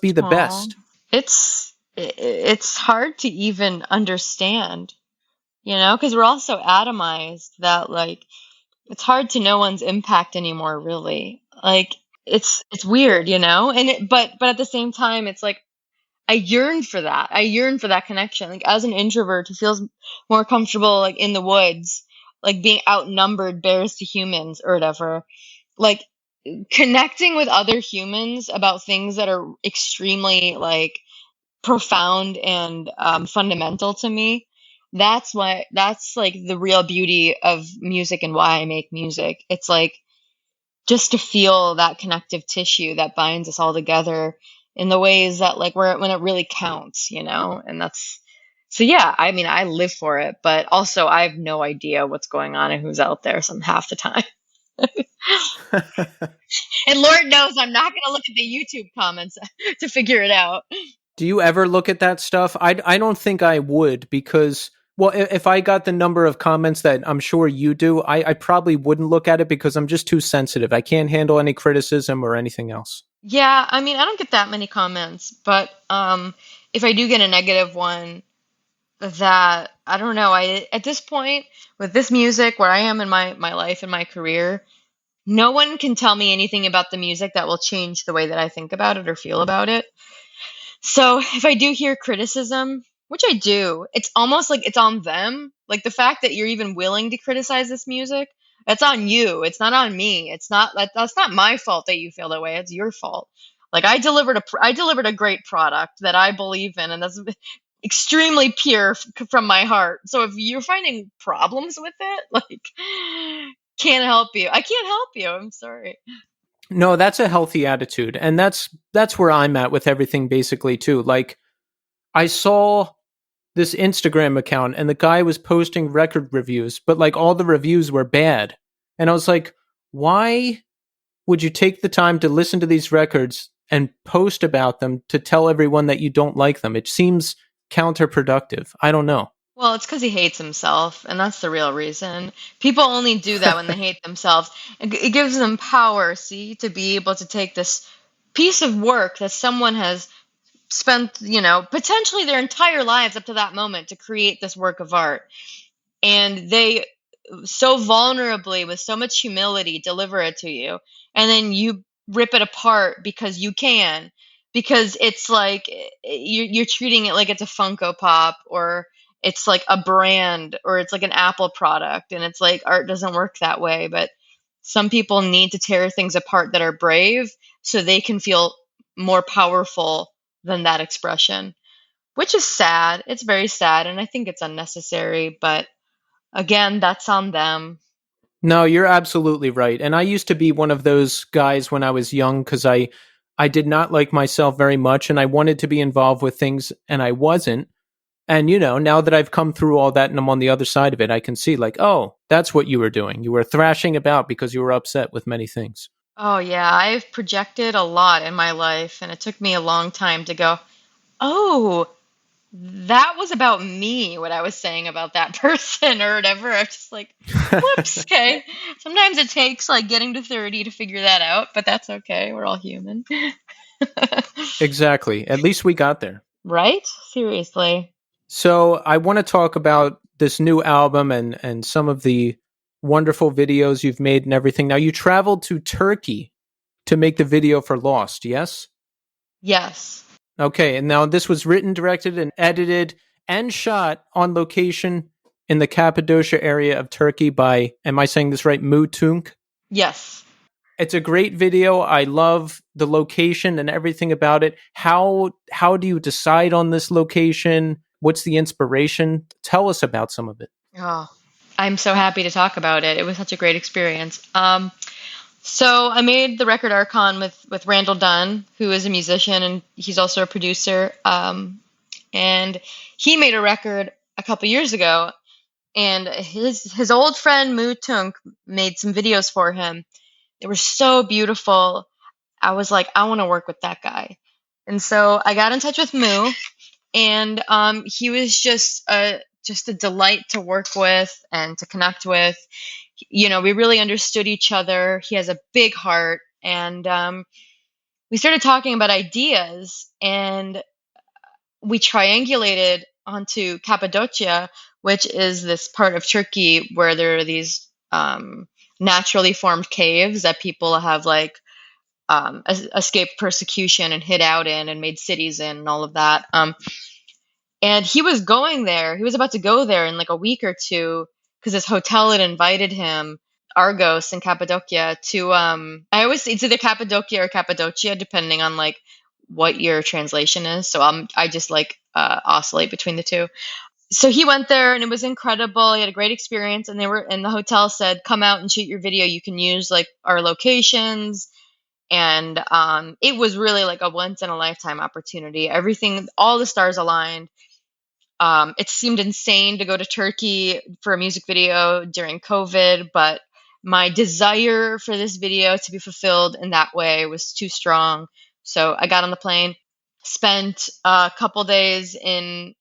be the best. It's hard to even understand, because we're all so atomized that like it's hard to know one's impact anymore, really. Like it's weird, but at the same time it's like I yearn for that. I yearn for that connection. Like as an introvert who feels more comfortable like in the woods, like being outnumbered bears to humans or whatever, like connecting with other humans about things that are extremely like profound and fundamental to me. That's like the real beauty of music and why I make music. It's like just to feel that connective tissue that binds us all together in the ways that like when it really counts, and that's, so yeah, I mean, I live for it, but also I have no idea what's going on and who's out there some half the time. And Lord knows I'm not going to look at the YouTube comments to figure it out. Do you ever look at that stuff? I don't think I would, because, well, if I got the number of comments that I'm sure you do, I probably wouldn't look at it because I'm just too sensitive. I can't handle any criticism or anything else. Yeah, I mean, I don't get that many comments, but if I do get a negative one, that I don't know, at this point with this music where I am in my life and my career, no one can tell me anything about the music that will change the way that I think about it or feel about it. So if I do hear criticism, which I do, it's almost like it's on them. Like the fact that you're even willing to criticize this music, That's on you. It's not on me. It's not that's not my fault that you feel that way. It's your fault. Like I delivered a great product that I believe in, and that's extremely pure from my heart. So if you're finding problems with it, like, can't help you. I can't help you. I'm sorry. No, that's a healthy attitude. And that's where I'm at with everything basically too. Like I saw this Instagram account and the guy was posting record reviews, but like all the reviews were bad. And I was like, why would you take the time to listen to these records and post about them to tell everyone that you don't like them? It seems counterproductive. I don't know. Well, it's because he hates himself, and that's the real reason. People only do that when they hate themselves. It gives them power, see, to be able to take this piece of work that someone has spent, potentially their entire lives up to that moment to create this work of art. And they so vulnerably, with so much humility, deliver it to you. And then you rip it apart because you can. Because it's like you're treating it like it's a Funko Pop, or it's like a brand, or it's like an Apple product. And it's like art doesn't work that way. But some people need to tear things apart that are brave so they can feel more powerful than that expression, which is sad. It's very sad. And I think it's unnecessary. But again, that's on them. No, you're absolutely right. And I used to be one of those guys when I was young because I did not like myself very much and I wanted to be involved with things and I wasn't. And now that I've come through all that and I'm on the other side of it, I can see like, oh, that's what you were doing. You were thrashing about because you were upset with many things. Oh, yeah, I've projected a lot in my life, and it took me a long time to go, oh, that was about me, what I was saying about that person or whatever. I'm just like, whoops, okay. Sometimes it takes like getting to 30 to figure that out, but that's okay. We're all human. Exactly. At least we got there. Right? Seriously. So I want to talk about this new album and some of the wonderful videos you've made and everything. Now you traveled to Turkey to make the video for Lost, yes? Yes. Okay, and now this was written, directed, and edited and shot on location in the Cappadocia area of Turkey by, am I saying this right, Mutunk? Yes. It's a great video. I love the location and everything about it. How do you decide on this location? What's the inspiration? Tell us about some of it. Oh, I'm so happy to talk about it. It was such a great experience. So I made the record Arkhon with Randall Dunn, who is a musician and he's also a producer. And he made a record a couple years ago, and his old friend Mu Tunk made some videos for him. They were so beautiful. I was like, I want to work with that guy. And so I got in touch with Mu, and he was just a delight to work with and to connect with. We really understood each other. He has a big heart, and we started talking about ideas, and we triangulated onto Cappadocia, which is this part of Turkey where there are these naturally formed caves that people have like escaped persecution and hid out in and made cities in and all of that. And he was going there. He was about to go there in like a week or two because his hotel had invited him, Argos in Cappadocia, to I always it's either Cappadocia or Cappadocia depending on like what your translation is. So I just like oscillate between the two. So he went there and it was incredible. He had a great experience, and the hotel said, "Come out and shoot your video. You can use like our locations." And it was really like a once in a lifetime opportunity. Everything, all the stars aligned. It seemed insane to go to Turkey for a music video during COVID, but my desire for this video to be fulfilled in that way was too strong. So I got on the plane, spent a couple days in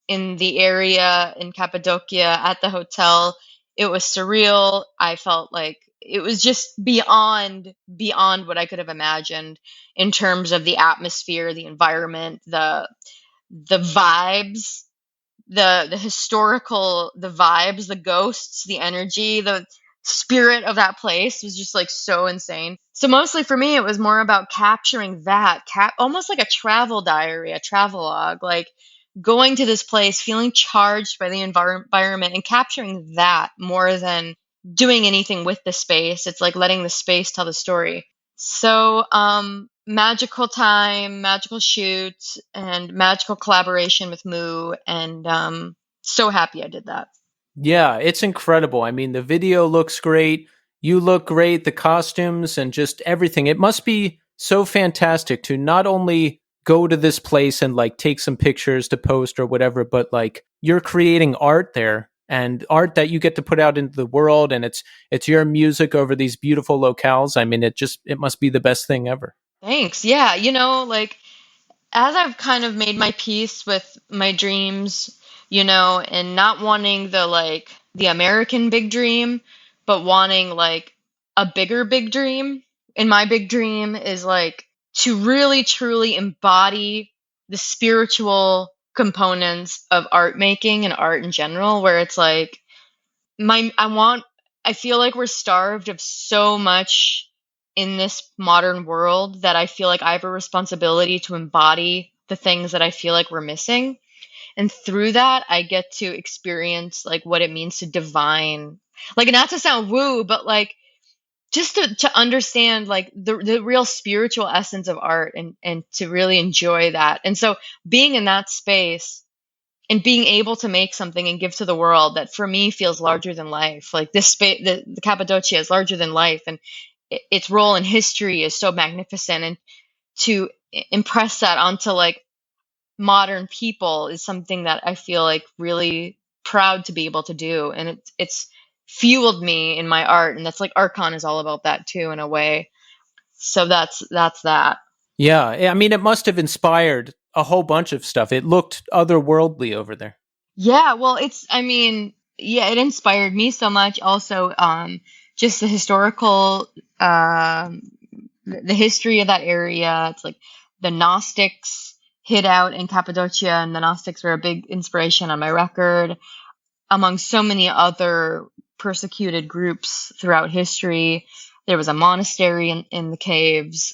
the area in Cappadocia at the hotel. It was surreal. I felt like it was just beyond what I could have imagined in terms of the atmosphere, the environment, the vibes, the historical, the vibes, the ghosts, the energy, the spirit of that place was just like so insane. So mostly for me, it was more about capturing that, almost like a travel diary, a travelogue, like going to this place, feeling charged by the environment and capturing that more than doing anything with the space. It's like letting the space tell the story. So, magical time, magical shoot, and magical collaboration with Moo, and so happy I did that. Yeah, it's incredible. I mean, the video looks great. You look great. The costumes and just everything. It must be so fantastic to not only go to this place and like take some pictures to post or whatever, but like you're creating art there and art that you get to put out into the world, and it's your music over these beautiful locales. I mean, it must be the best thing ever. Thanks. Yeah, like as I've kind of made my peace with my dreams, and not wanting the American big dream, but wanting like a bigger big dream. And my big dream is like to really truly embody the spiritual components of art making and art in general, where it's like my I want I feel like we're starved of so much in this modern world that I feel like I have a responsibility to embody the things that I feel like we're missing. And through that, I get to experience like what it means to divine, like not to sound woo, but like just to understand like the real spiritual essence of art and to really enjoy that. And so being in that space and being able to make something and give to the world that for me feels larger than life, like this space, the Cappadocia is larger than life, and its role in history is so magnificent, and to impress that onto like modern people is something that I feel like really proud to be able to do, and it's fueled me in my art, and that's like Arkhon is all about that too in a way. So that's that. Yeah, I mean, it must have inspired a whole bunch of stuff. It looked otherworldly over there. Yeah, well, I mean, yeah, it inspired me so much. Also, just the historical, the history of that area. It's like the Gnostics hid out in Cappadocia, and the Gnostics were a big inspiration on my record, among so many other persecuted groups throughout history. There was a monastery in the caves.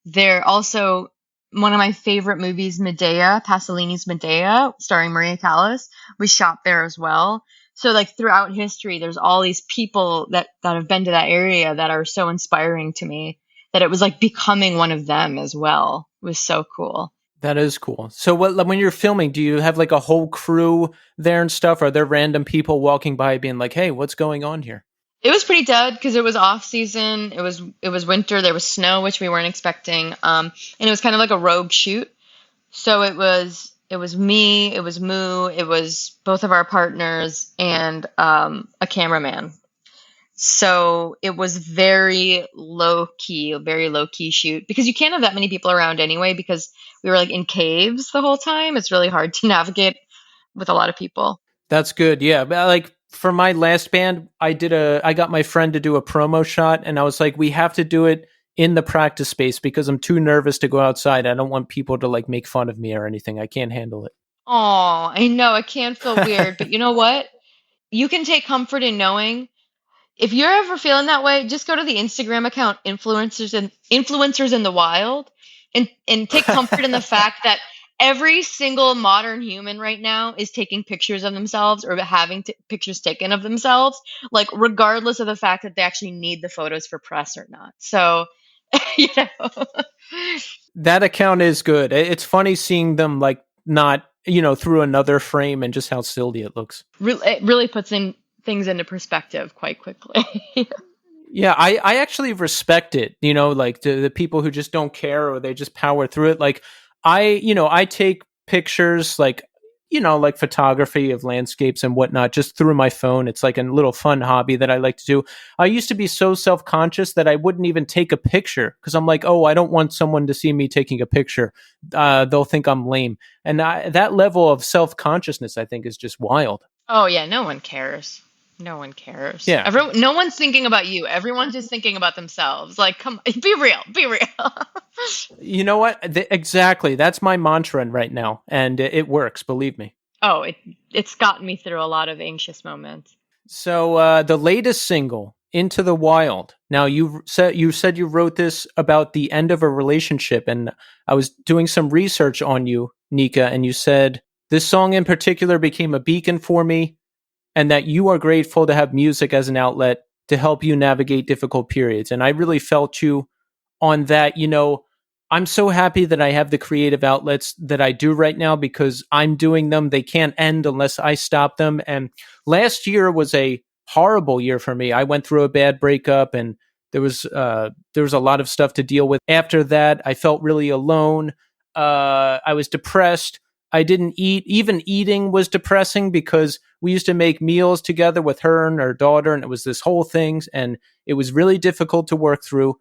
There also one of my favorite movies, Medea, Pasolini's Medea, starring Maria Callas, was shot there as well. So like throughout history, there's all these people that have been to that area that are so inspiring to me that it was like becoming one of them as well. It was so cool. That is cool. So when you're filming, do you have like a whole crew there and stuff? Are there random people walking by being like, "Hey, what's going on here?" It was pretty dead because it was off season. It was winter. There was snow, which we weren't expecting. And it was kind of like a rogue shoot. So it was me, it was Moo, it was both of our partners and a cameraman. So it was a very low key shoot because you can't have that many people around anyway because we were like in caves the whole time. It's really hard to navigate with a lot of people. That's good. Yeah, but like for my last band, I got my friend to do a promo shot, and I was like, we have to do it in the practice space because I'm too nervous to go outside. I don't want people to like make fun of me or anything. I can't handle it. Oh, I know it can feel weird, but you know what? You can take comfort in knowing if you're ever feeling that way, just go to the Instagram account influencers in the wild and take comfort in the fact that every single modern human right now is taking pictures of themselves or having pictures taken of themselves, like regardless of the fact that they actually need the photos for press or not. So, you know. That account is good. It's funny seeing them like not, through another frame and just how silly it looks. It really puts things into perspective quite quickly. Yeah, I actually respect it, like the people who just don't care or they just power through it. Like I take pictures like photography of landscapes and whatnot just through my phone. It's like a little fun hobby that I like to do. I used to be so self-conscious that I wouldn't even take a picture because I'm like, oh, I don't want someone to see me taking a picture. They'll think I'm lame. And that level of self-consciousness, I think, is just wild. Oh yeah, no one cares. No one cares. Yeah. No one's thinking about you. Everyone's just thinking about themselves. Like, come, be real, be real. You know what? Exactly. That's my mantra right now. And it works, believe me. Oh, it's gotten me through a lot of anxious moments. So the latest single, Into the Wild. Now you said you wrote this about the end of a relationship, and I was doing some research on you, Nika, and you said this song in particular became a beacon for me. and that you are grateful to have music as an outlet to help you navigate difficult periods. And I really felt you on that. I'm so happy that I have the creative outlets that I do right now because I'm doing them. They can't end unless I stop them. And last year was a horrible year for me. I went through a bad breakup, and there was a lot of stuff to deal with. After that, I felt really alone. I was depressed. I didn't eat. Even eating was depressing because we used to make meals together with her and her daughter, and it was this whole thing, and it was really difficult to work through,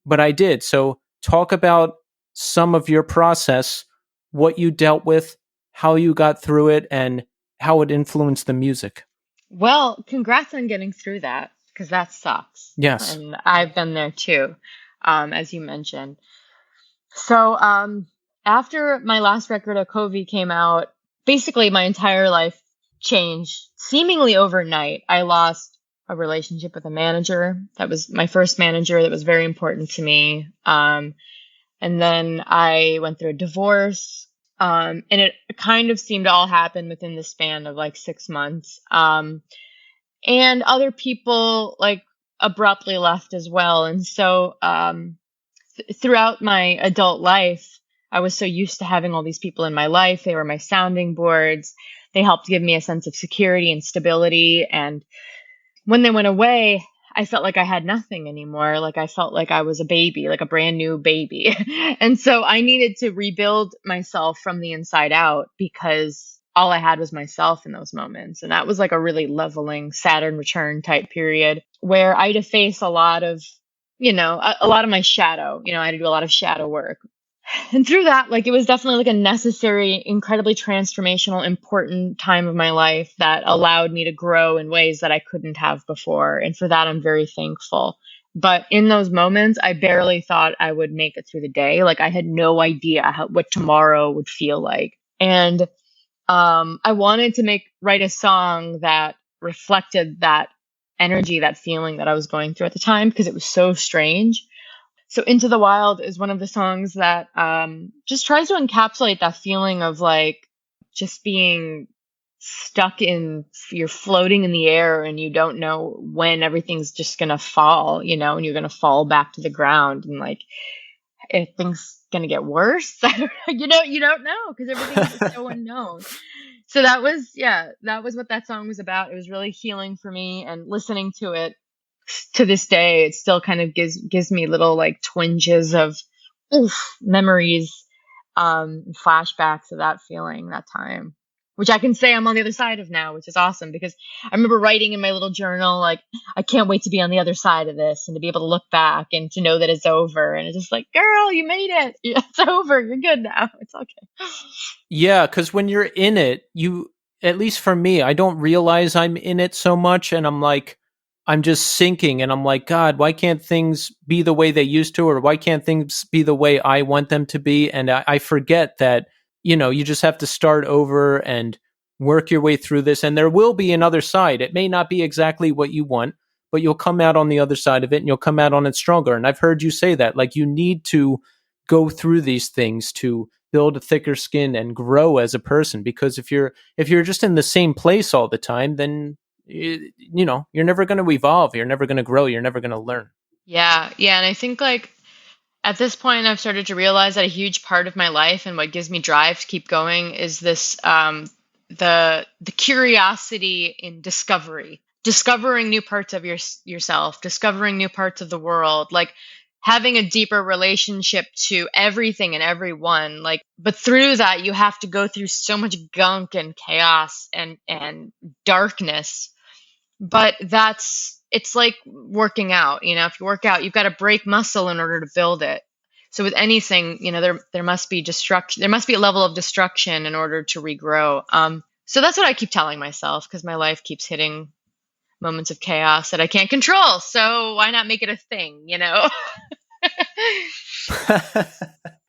but I did. So talk about some of your process, what you dealt with, how you got through it, and how it influenced the music. Well, congrats on getting through that because that sucks. Yes. And I've been there too, as you mentioned. So, after my last record, Okovi, came out, basically my entire life changed seemingly overnight. I lost a relationship with a manager. That was my first manager that was very important to me. And then I went through a divorce. And it kind of seemed to all happen within the span of like 6 months. And other people like abruptly left as well. And so, throughout my adult life, I was so used to having all these people in my life. They were my sounding boards. They helped give me a sense of security and stability. And when they went away, I felt like I had nothing anymore. Like I felt like I was a baby, like a brand new baby. And so I needed to rebuild myself from the inside out because all I had was myself in those moments. And that was like a really leveling Saturn return type period where I had to face a lot of, a lot of my shadow. I had to do a lot of shadow work. And through that, like, it was definitely like a necessary, incredibly transformational, important time of my life that allowed me to grow in ways that I couldn't have before. And for that, I'm very thankful. But in those moments, I barely thought I would make it through the day. Like, I had no idea what tomorrow would feel like. And I wanted to write a song that reflected that energy, that feeling that I was going through at the time, because it was so strange. So Into the Wild is one of the songs that just tries to encapsulate that feeling of like just being stuck you're floating in the air and you don't know when everything's just going to fall, and you're going to fall back to the ground, and like, if things going to get worse, you don't know because everything is so unknown. So that was what that song was about. It was really healing for me, and listening to it to this day, it still kind of gives me little like twinges of memories, flashbacks of that feeling, that time, which I can say I'm on the other side of now, which is awesome because I remember writing in my little journal, like, I can't wait to be on the other side of this and to be able to look back and to know that it's over. And it's just like, girl, you made it. It's over. You're good now. It's okay. Yeah, because when you're in it, at least for me, I don't realize I'm in it so much. And I'm just sinking, and I'm like, God, why can't things be the way they used to? Or why can't things be the way I want them to be? And I forget that, you just have to start over and work your way through this. And there will be another side. It may not be exactly what you want, but you'll come out on the other side of it, and you'll come out on it stronger. And I've heard you say that, like, you need to go through these things to build a thicker skin and grow as a person. Because if you're just in the same place all the time, then you're never going to evolve. You're never going to grow. You're never going to learn. Yeah. And I think like at this point, I've started to realize that a huge part of my life and what gives me drive to keep going is this, the curiosity in discovering new parts of yourself, discovering new parts of the world, like having a deeper relationship to everything and everyone. Like, but through that, you have to go through so much gunk and chaos and darkness. But it's like working out. If you work out, you've got to break muscle in order to build it. So with anything, there must be destruction. There must be a level of destruction in order to regrow. So that's what I keep telling myself, because my life keeps hitting moments of chaos that I can't control. So why not make it a thing,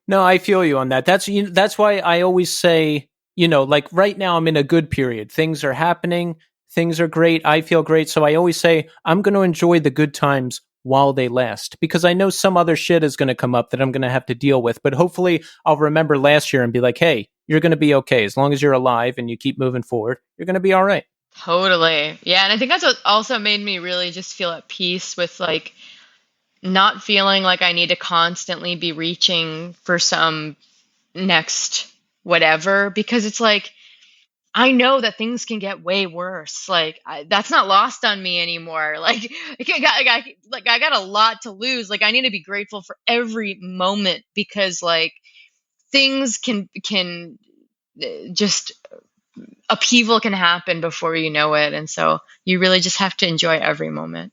No, I feel you on that. That's why I always say, like right now I'm in a good period. Things are happening. Things are great. I feel great. So I always say I'm going to enjoy the good times while they last, because I know some other shit is going to come up that I'm going to have to deal with. But hopefully I'll remember last year and be like, hey, you're going to be okay. As long as you're alive and you keep moving forward, you're going to be all right. Totally. Yeah, and I think that's what also made me really just feel at peace with like not feeling like I need to constantly be reaching for some next whatever because it's like I know that things can get way worse. Like that's not lost on me anymore. Like I got a lot to lose. Like I need to be grateful for every moment because like things can just upheaval can happen before you know it, and so you really just have to enjoy every moment.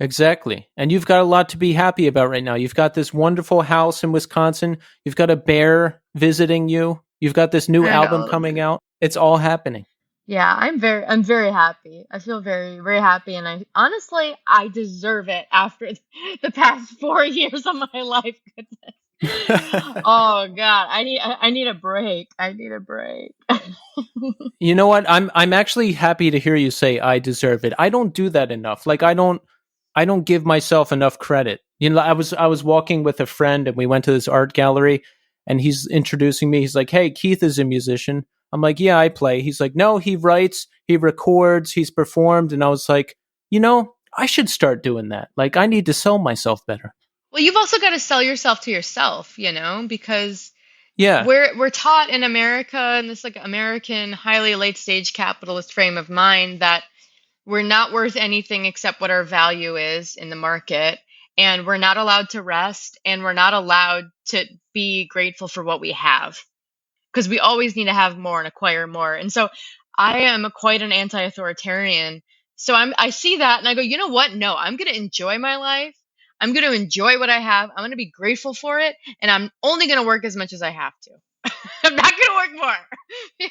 Exactly. And you've got a lot to be happy about right now. You've got this wonderful house in Wisconsin. You've got a bear visiting you. You've got this new And album all of coming it. out. It's all happening. Yeah, I'm very happy. I feel very, very happy, and I honestly I deserve it after the past 4 years of my life. Oh God, I need a break. I need a break. You know what? I'm actually happy to hear you say I deserve it. I don't do that enough. Like I don't give myself enough credit. You know, I was walking with a friend and we went to this art gallery and he's introducing me. He's like, "Hey, Keith is a musician." I'm like, "Yeah, I play." He's like, "No, he writes, he records, he's performed." And I was like, "You know, I should start doing that. Like I need to sell myself better." Well, you've also got to sell yourself to yourself, you know, because Yeah. we're taught in America in this like American highly late stage capitalist frame of mind that we're not worth anything except what our value is in the market. And we're not allowed to rest and we're not allowed to be grateful for what we have because we always need to have more and acquire more. And so I am quite an anti-authoritarian. So I see that and I go, you know what? No, I'm going to enjoy my life. I'm going to enjoy what I have. I'm going to be grateful for it. And I'm only going to work as much as I have to. I'm not going to work more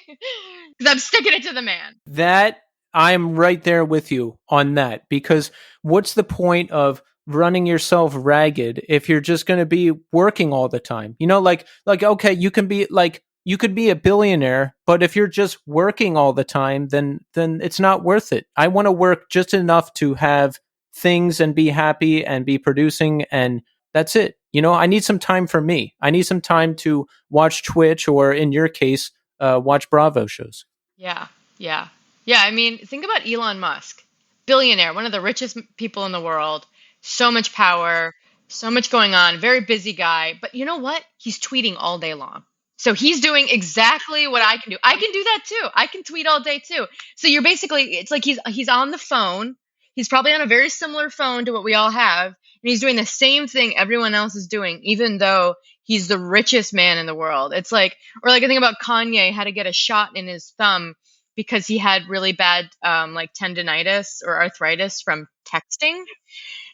because I'm sticking it to the man. That I'm right there with you on that because what's the point of running yourself ragged if you're just going to be working all the time? You know, like okay, you could be a billionaire, but if you're just working all the time, then it's not worth it. I want to work just enough to have things and be happy and be producing and that's it. You know, I need some time for me. I need some time to watch Twitch or in your case, watch Bravo shows. Yeah, yeah. Yeah, I mean, think about Elon Musk. Billionaire, one of the richest people in the world, so much power, so much going on, very busy guy. But you know what? He's tweeting all day long. So he's doing exactly what I can do. I can do that too. I can tweet all day too. So you're basically it's like he's on the phone. He's probably on a very similar phone to what we all have, and he's doing the same thing everyone else is doing, even though he's the richest man in the world. It's like or like I think about Kanye had to get a shot in his thumb because he had really bad like tendonitis or arthritis from texting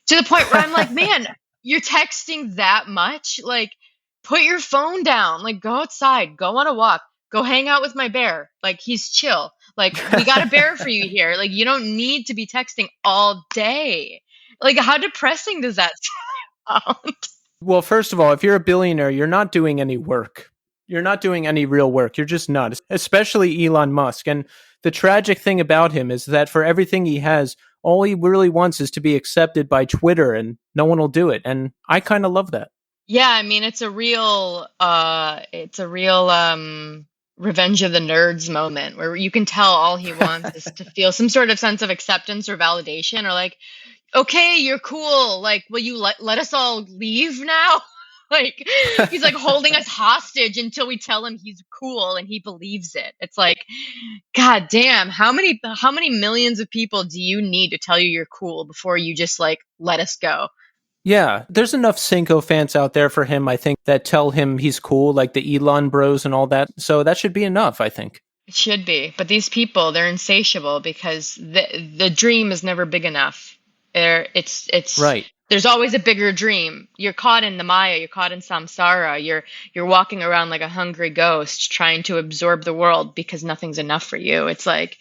to the point where I'm like, man, you're texting that much? Like, put your phone down. Like, go outside, go on a walk, go hang out with my bear. Like, he's chill. Like, we got a bear for you here. Like, you don't need to be texting all day. Like, how depressing does that sound? Well, first of all, if you're a billionaire, you're not doing any work. You're not doing any real work. You're just not, especially Elon Musk. And the tragic thing about him is that for everything he has, all he really wants is to be accepted by Twitter and no one will do it. And I kind of love that. Yeah, I mean, it's a real revenge of the nerds moment where you can tell all he wants is to feel some sort of sense of acceptance or validation or like okay, you're cool. Like, will you let us all leave now? Like, he's like holding us hostage until we tell him he's cool and he believes it. It's like, God damn, how many millions of people do you need to tell you you're cool before you just like let us go? Yeah, there's enough Cinco fans out there for him, I think, that tell him he's cool, like the Elon bros and all that. So that should be enough, I think. It should be, but these people, they're insatiable because the dream is never big enough. It's Right. there's always a bigger dream. You're caught in the Maya, you're caught in samsara. You're walking around like a hungry ghost trying to absorb the world because nothing's enough for you. It's like,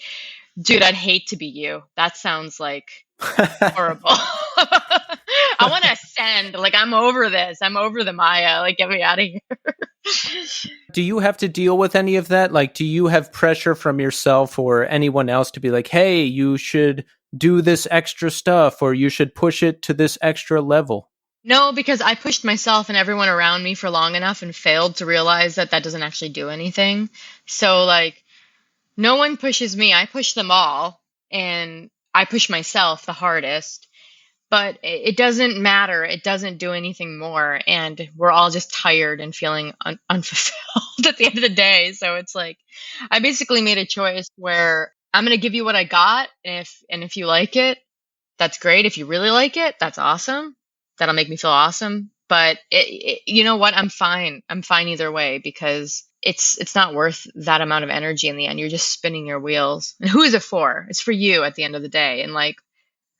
dude, I'd hate to be you. That sounds like horrible. I want to ascend. Like I'm over this. I'm over the Maya. Like get me out of here. Do you have to deal with any of that? Like, do you have pressure from yourself or anyone else to be like, hey, you should do this extra stuff or you should push it to this extra level? No, because I pushed myself and everyone around me for long enough and failed to realize that that doesn't actually do anything. So, like, no one pushes me. I push them all. and I push myself the hardest. But it doesn't matter. It doesn't do anything more. And we're all just tired and feeling unfulfilled at the end of the day. So it's like, I basically made a choice where I'm going to give you what I got. And if you like it, that's great. If you really like it, that's awesome. That'll make me feel awesome. But you know what? I'm fine. I'm fine either way because it's not worth that amount of energy in the end. You're just spinning your wheels. And who is it for? It's for you at the end of the day. And like,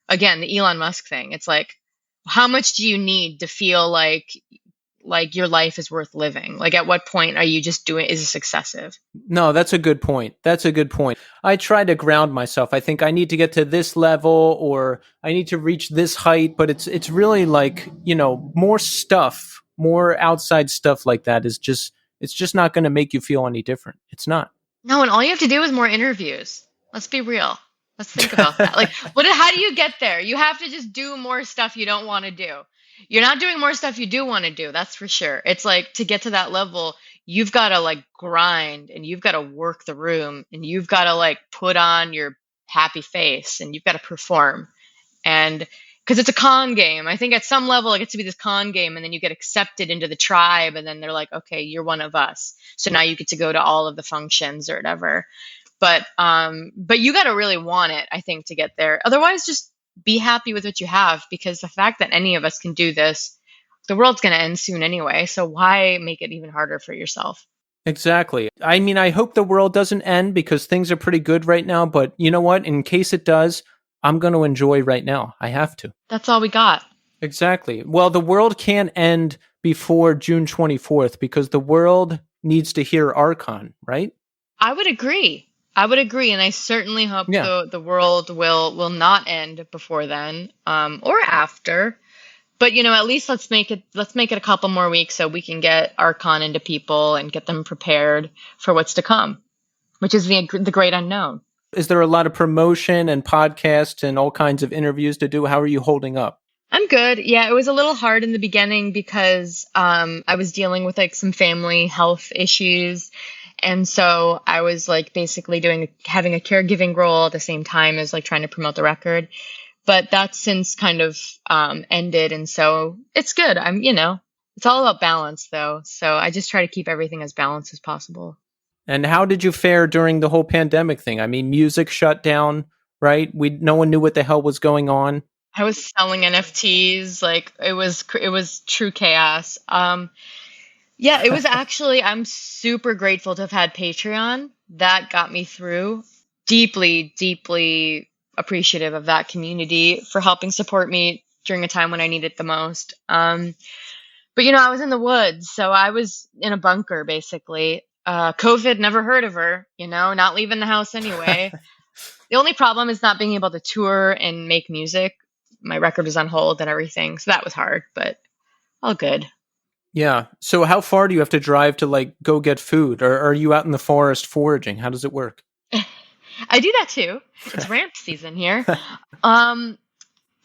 again, the Elon Musk thing. It's like, how much do you need to feel like your life is worth living? Like, at what point are you just doing? Is this excessive? No, that's a good point. That's a good point. I try to ground myself. I think I need to get to this level or I need to reach this height, but it's really like, more stuff, more outside stuff like that it's just not going to make you feel any different. It's not. No, and all you have to do is more interviews. Let's be real. Let's think about that. Like, how do you get there? You have to just do more stuff you don't want to do. You're not doing more stuff you do want to do. That's for sure. It's like, to get to that level, you've got to like grind and you've got to work the room and you've got to like put on your happy face and you've got to perform. And because it's a con game, I think at some level it gets to be this con game, and then you get accepted into the tribe, and then they're like, okay, you're one of us. So now you get to go to all of the functions or whatever. But you got to really want it, I think, to get there. Otherwise, just be happy with what you have, because the fact that any of us can do this, the world's going to end soon anyway. So why make it even harder for yourself? Exactly. I mean, I hope the world doesn't end because things are pretty good right now. But you know what? In case it does, I'm going to enjoy right now. I have to. That's all we got. Exactly. Well, the world can't end before June 24th because the world needs to hear Arkhon, right? I would agree. And I certainly hope the world will not end before then, or after. But at least let's make it a couple more weeks so we can get Archon into people and get them prepared for what's to come, which is the great unknown. Is there a lot of promotion and podcasts and all kinds of interviews to do? How are you holding up? I'm good. Yeah, it was a little hard in the beginning because I was dealing with like some family health issues. And so I was like basically having a caregiving role at the same time as like trying to promote the record. But that's since kind of ended. And so it's good. It's all about balance though. So I just try to keep everything as balanced as possible. And how did you fare during the whole pandemic thing? I mean, music shut down, right? No one knew what the hell was going on. I was selling NFTs. Like it was true chaos. Yeah, it was actually, I'm super grateful to have had Patreon. That got me through. Deeply, deeply appreciative of that community for helping support me during a time when I needed it the most. But I was in the woods, so I was in a bunker basically. COVID, never heard of her, not leaving the house anyway. The only problem is not being able to tour and make music. My record was on hold and everything, so that was hard, but all good. Yeah. So how far do you have to drive to like go get food, or are you out in the forest foraging? How does it work? I do that too. It's ramp season here. No,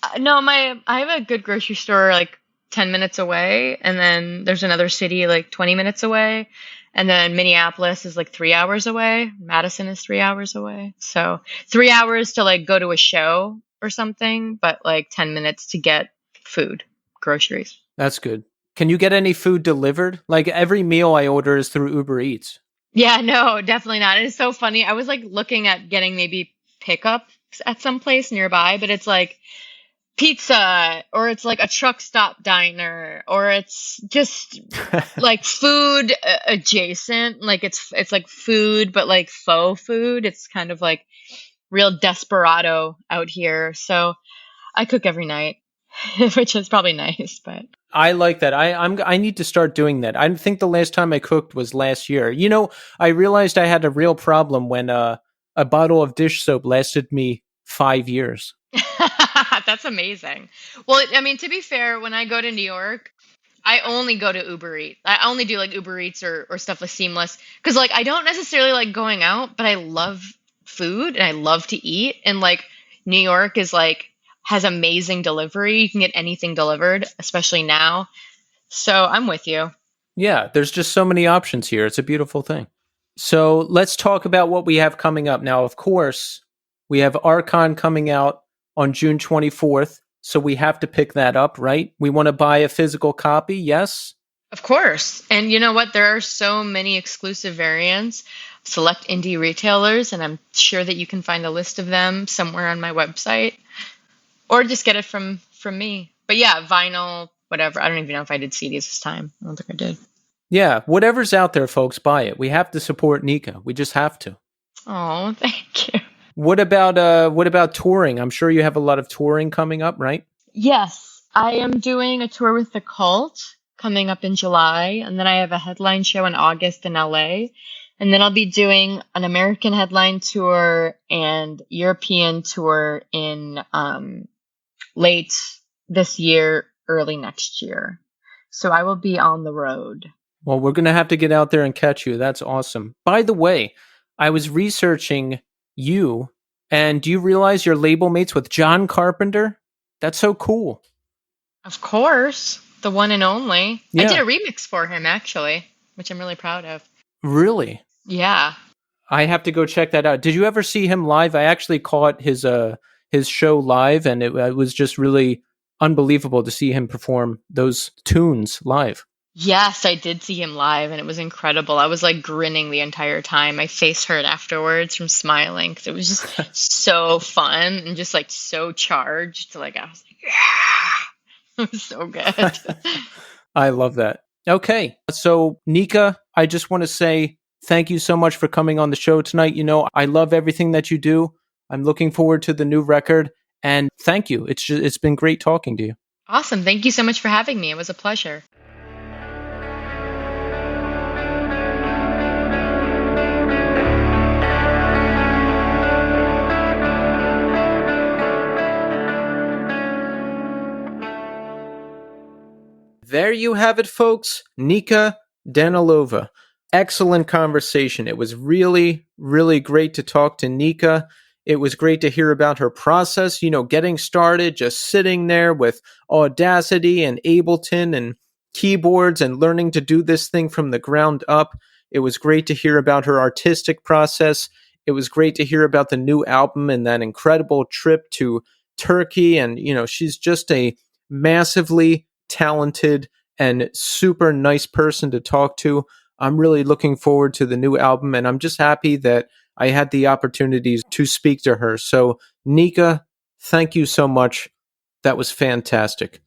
I have a good grocery store like 10 minutes away, and then there's another city like 20 minutes away, and then Minneapolis is like 3 hours away. Madison is 3 hours away. So 3 hours to like go to a show or something, but like 10 minutes to get food, groceries. That's good. Can you get any food delivered? Like every meal I order is through Uber Eats. Yeah, no, definitely not. It's so funny. I was like looking at getting maybe pickup at some place nearby, but it's like pizza, or it's like a truck stop diner, or it's just like food adjacent. Like it's like food, but like faux food. It's kind of like real desperado out here. So I cook every night, which is probably nice, but I like that. I need to start doing that. I think the last time I cooked was last year. I realized I had a real problem when a bottle of dish soap lasted me 5 years. That's amazing. Well, I mean, to be fair, when I go to New York, I only go to Uber Eats. I only do like Uber Eats or stuff with Seamless, because like I don't necessarily like going out, but I love food and I love to eat. And like New York has amazing delivery. You can get anything delivered, especially now. So I'm with you. Yeah, there's just so many options here. It's a beautiful thing. So let's talk about what we have coming up now. Of course, We have Arkhon coming out on June 24th, so we have to pick that up, right? We want to buy a physical copy, yes? Of course. And you know what? There are so many exclusive variants, select indie retailers, and I'm sure that you can find a list of them somewhere on my website or just get it from me. But yeah, vinyl, whatever. I don't even know if I did CDs this time. I don't think I did. Yeah, whatever's out there, folks, buy it. We have to support Nika. We just have to. Oh, thank you. What about touring? I'm sure you have a lot of touring coming up, right? Yes, I am doing a tour with the Cult coming up in July, and then I have a headline show in August in LA. And then I'll be doing an American headline tour and European tour in late this year, early next year. So I will be on the road. Well, we're going to have to get out there and catch you. That's awesome. By the way, I was researching you, and do you realize you're label mates with John Carpenter? That's so cool. Of course, the one and only. Yeah. I did a remix for him, actually, which I'm really proud of. Really? Yeah. I have to go check that out. Did you ever see him live? I actually caught his show live, and it was just really unbelievable to see him perform those tunes live. Yes, I did see him live, and it was incredible. I was like grinning the entire time. My face hurt afterwards from smiling because it was just so fun and just like so charged. Like I was like, yeah, it was so good. I love that. Okay, so Nika, I just want to say thank you so much for coming on the show tonight. You know, I love everything that you do. I'm looking forward to the new record, and thank you. It's been great talking to you. Awesome. Thank you so much for having me. It was a pleasure. There you have it, folks. Nika Danilova. Excellent conversation. It was really, really great to talk to Nika. It was great to hear about her process, you know, getting started, just sitting there with Audacity and Ableton and keyboards and learning to do this thing from the ground up. It was great to hear about her artistic process. It was great to hear about the new album and that incredible trip to Turkey. And, you know, she's just a massively talented and super nice person to talk to. I'm really looking forward to the new album, and I'm just happy that I had the opportunity to speak to her. So, Nika, thank you so much. That was fantastic.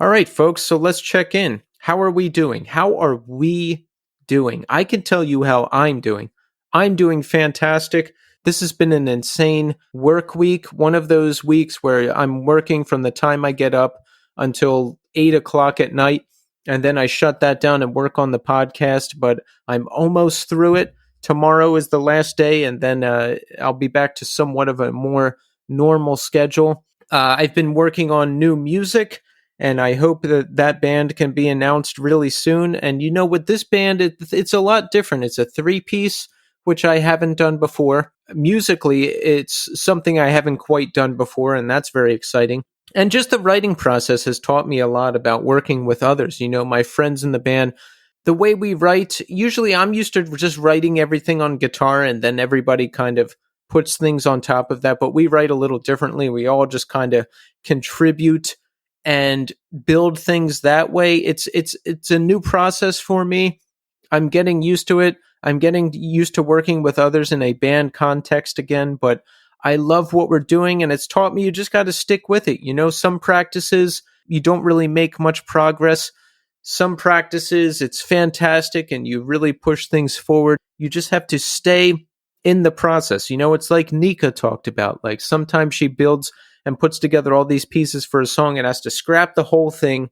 All right, folks, so let's check in. How are we doing? How are we doing? I can tell you how I'm doing. I'm doing fantastic. This has been an insane work week, one of those weeks where I'm working from the time I get up until 8 o'clock at night, and then I shut that down and work on the podcast, but I'm almost through it. Tomorrow is the last day, and then I'll be back to somewhat of a more normal schedule. I've been working on new music, and I hope that band can be announced really soon. And you know, with this band, it's a lot different. It's a 3-piece, which I haven't done before. Musically, it's something I haven't quite done before, and that's very exciting. And just the writing process has taught me a lot about working with others. You know, my friends in the band, the way we write, usually I'm used to just writing everything on guitar and then everybody kind of puts things on top of that. But we write a little differently. We all just kind of contribute and build things that way. It's a new process for me. I'm getting used to it. I'm getting used to working with others in a band context again, but I love what we're doing, and it's taught me you just got to stick with it. You know, some practices, you don't really make much progress. Some practices, it's fantastic, and you really push things forward. You just have to stay in the process. You know, it's like Nika talked about. Like, sometimes she builds and puts together all these pieces for a song and has to scrap the whole thing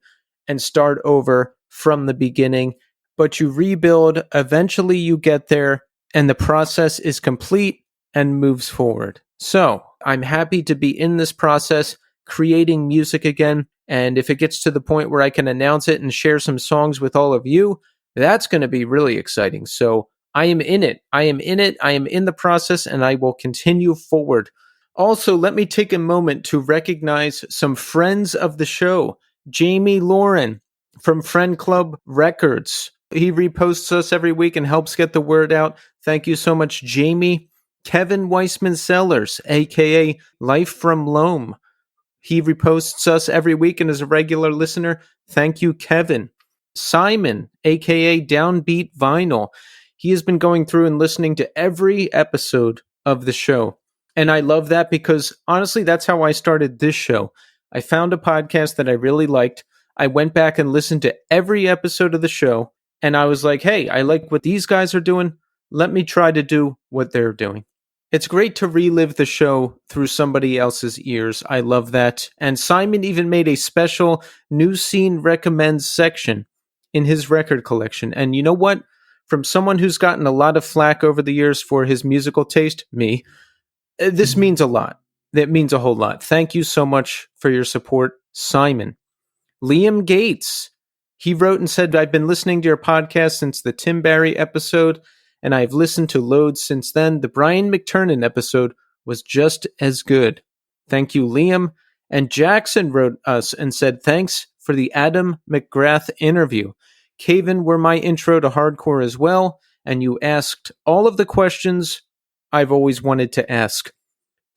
and start over from the beginning. But you rebuild, eventually you get there, and the process is complete and moves forward. So I'm happy to be in this process, creating music again. And if it gets to the point where I can announce it and share some songs with all of you, that's going to be really exciting. So I am in it. I am in it. I am in the process, and I will continue forward. Also, let me take a moment to recognize some friends of the show. Jamie Lauren from Friend Club Records. He reposts us every week and helps get the word out. Thank you so much, Jamie. Kevin Weissman Sellers, aka Life from Loam. He reposts us every week and is a regular listener. Thank you, Kevin. Simon, aka Downbeat Vinyl. He has been going through and listening to every episode of the show. And I love that because honestly, that's how I started this show. I found a podcast that I really liked. I went back and listened to every episode of the show. And I was like, hey, I like what these guys are doing. Let me try to do what they're doing. It's great to relive the show through somebody else's ears. I love that. And Simon even made a special New Scene Recommends section in his record collection. And you know what? From someone who's gotten a lot of flack over the years for his musical taste, me, this means a lot. That means a whole lot. Thank you so much for your support, Simon. Liam Gates. He wrote and said, I've been listening to your podcast since the Tim Barry episode, and I've listened to loads since then. The Brian McTurnan episode was just as good. Thank you, Liam. And Jackson wrote us and said, thanks for the Adam McGrath interview. Caven were my intro to hardcore as well, and you asked all of the questions I've always wanted to ask.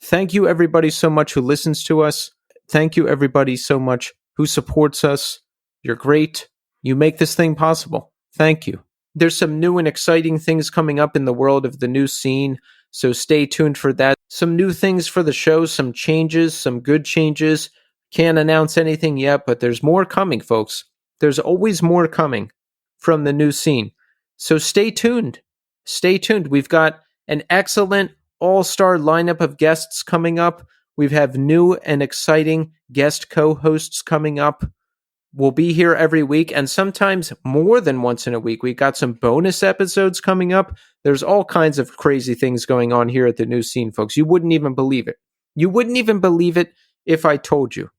Thank you, everybody, so much who listens to us. Thank you, everybody, so much who supports us. You're great. You make this thing possible. Thank you. There's some new and exciting things coming up in the world of the new scene, so stay tuned for that. Some new things for the show, some changes, some good changes. Can't announce anything yet, but there's more coming, folks. There's always more coming from the new scene. So stay tuned. Stay tuned. We've got an excellent all-star lineup of guests coming up. We have new and exciting guest co-hosts coming up. We'll be here every week and sometimes more than once in a week. We've got some bonus episodes coming up. There's all kinds of crazy things going on here at the new scene, folks. You wouldn't even believe it. You wouldn't even believe it if I told you.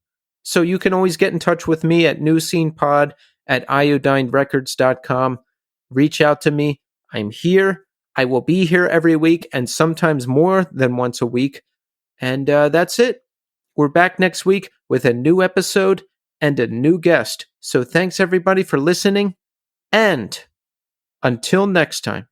So you can always get in touch with me at newscenepod@iodinerecords.com. Reach out to me. I'm here. I will be here every week and sometimes more than once a week. And that's it. We're back next week with a new episode and a new guest. So thanks everybody for listening. And until next time.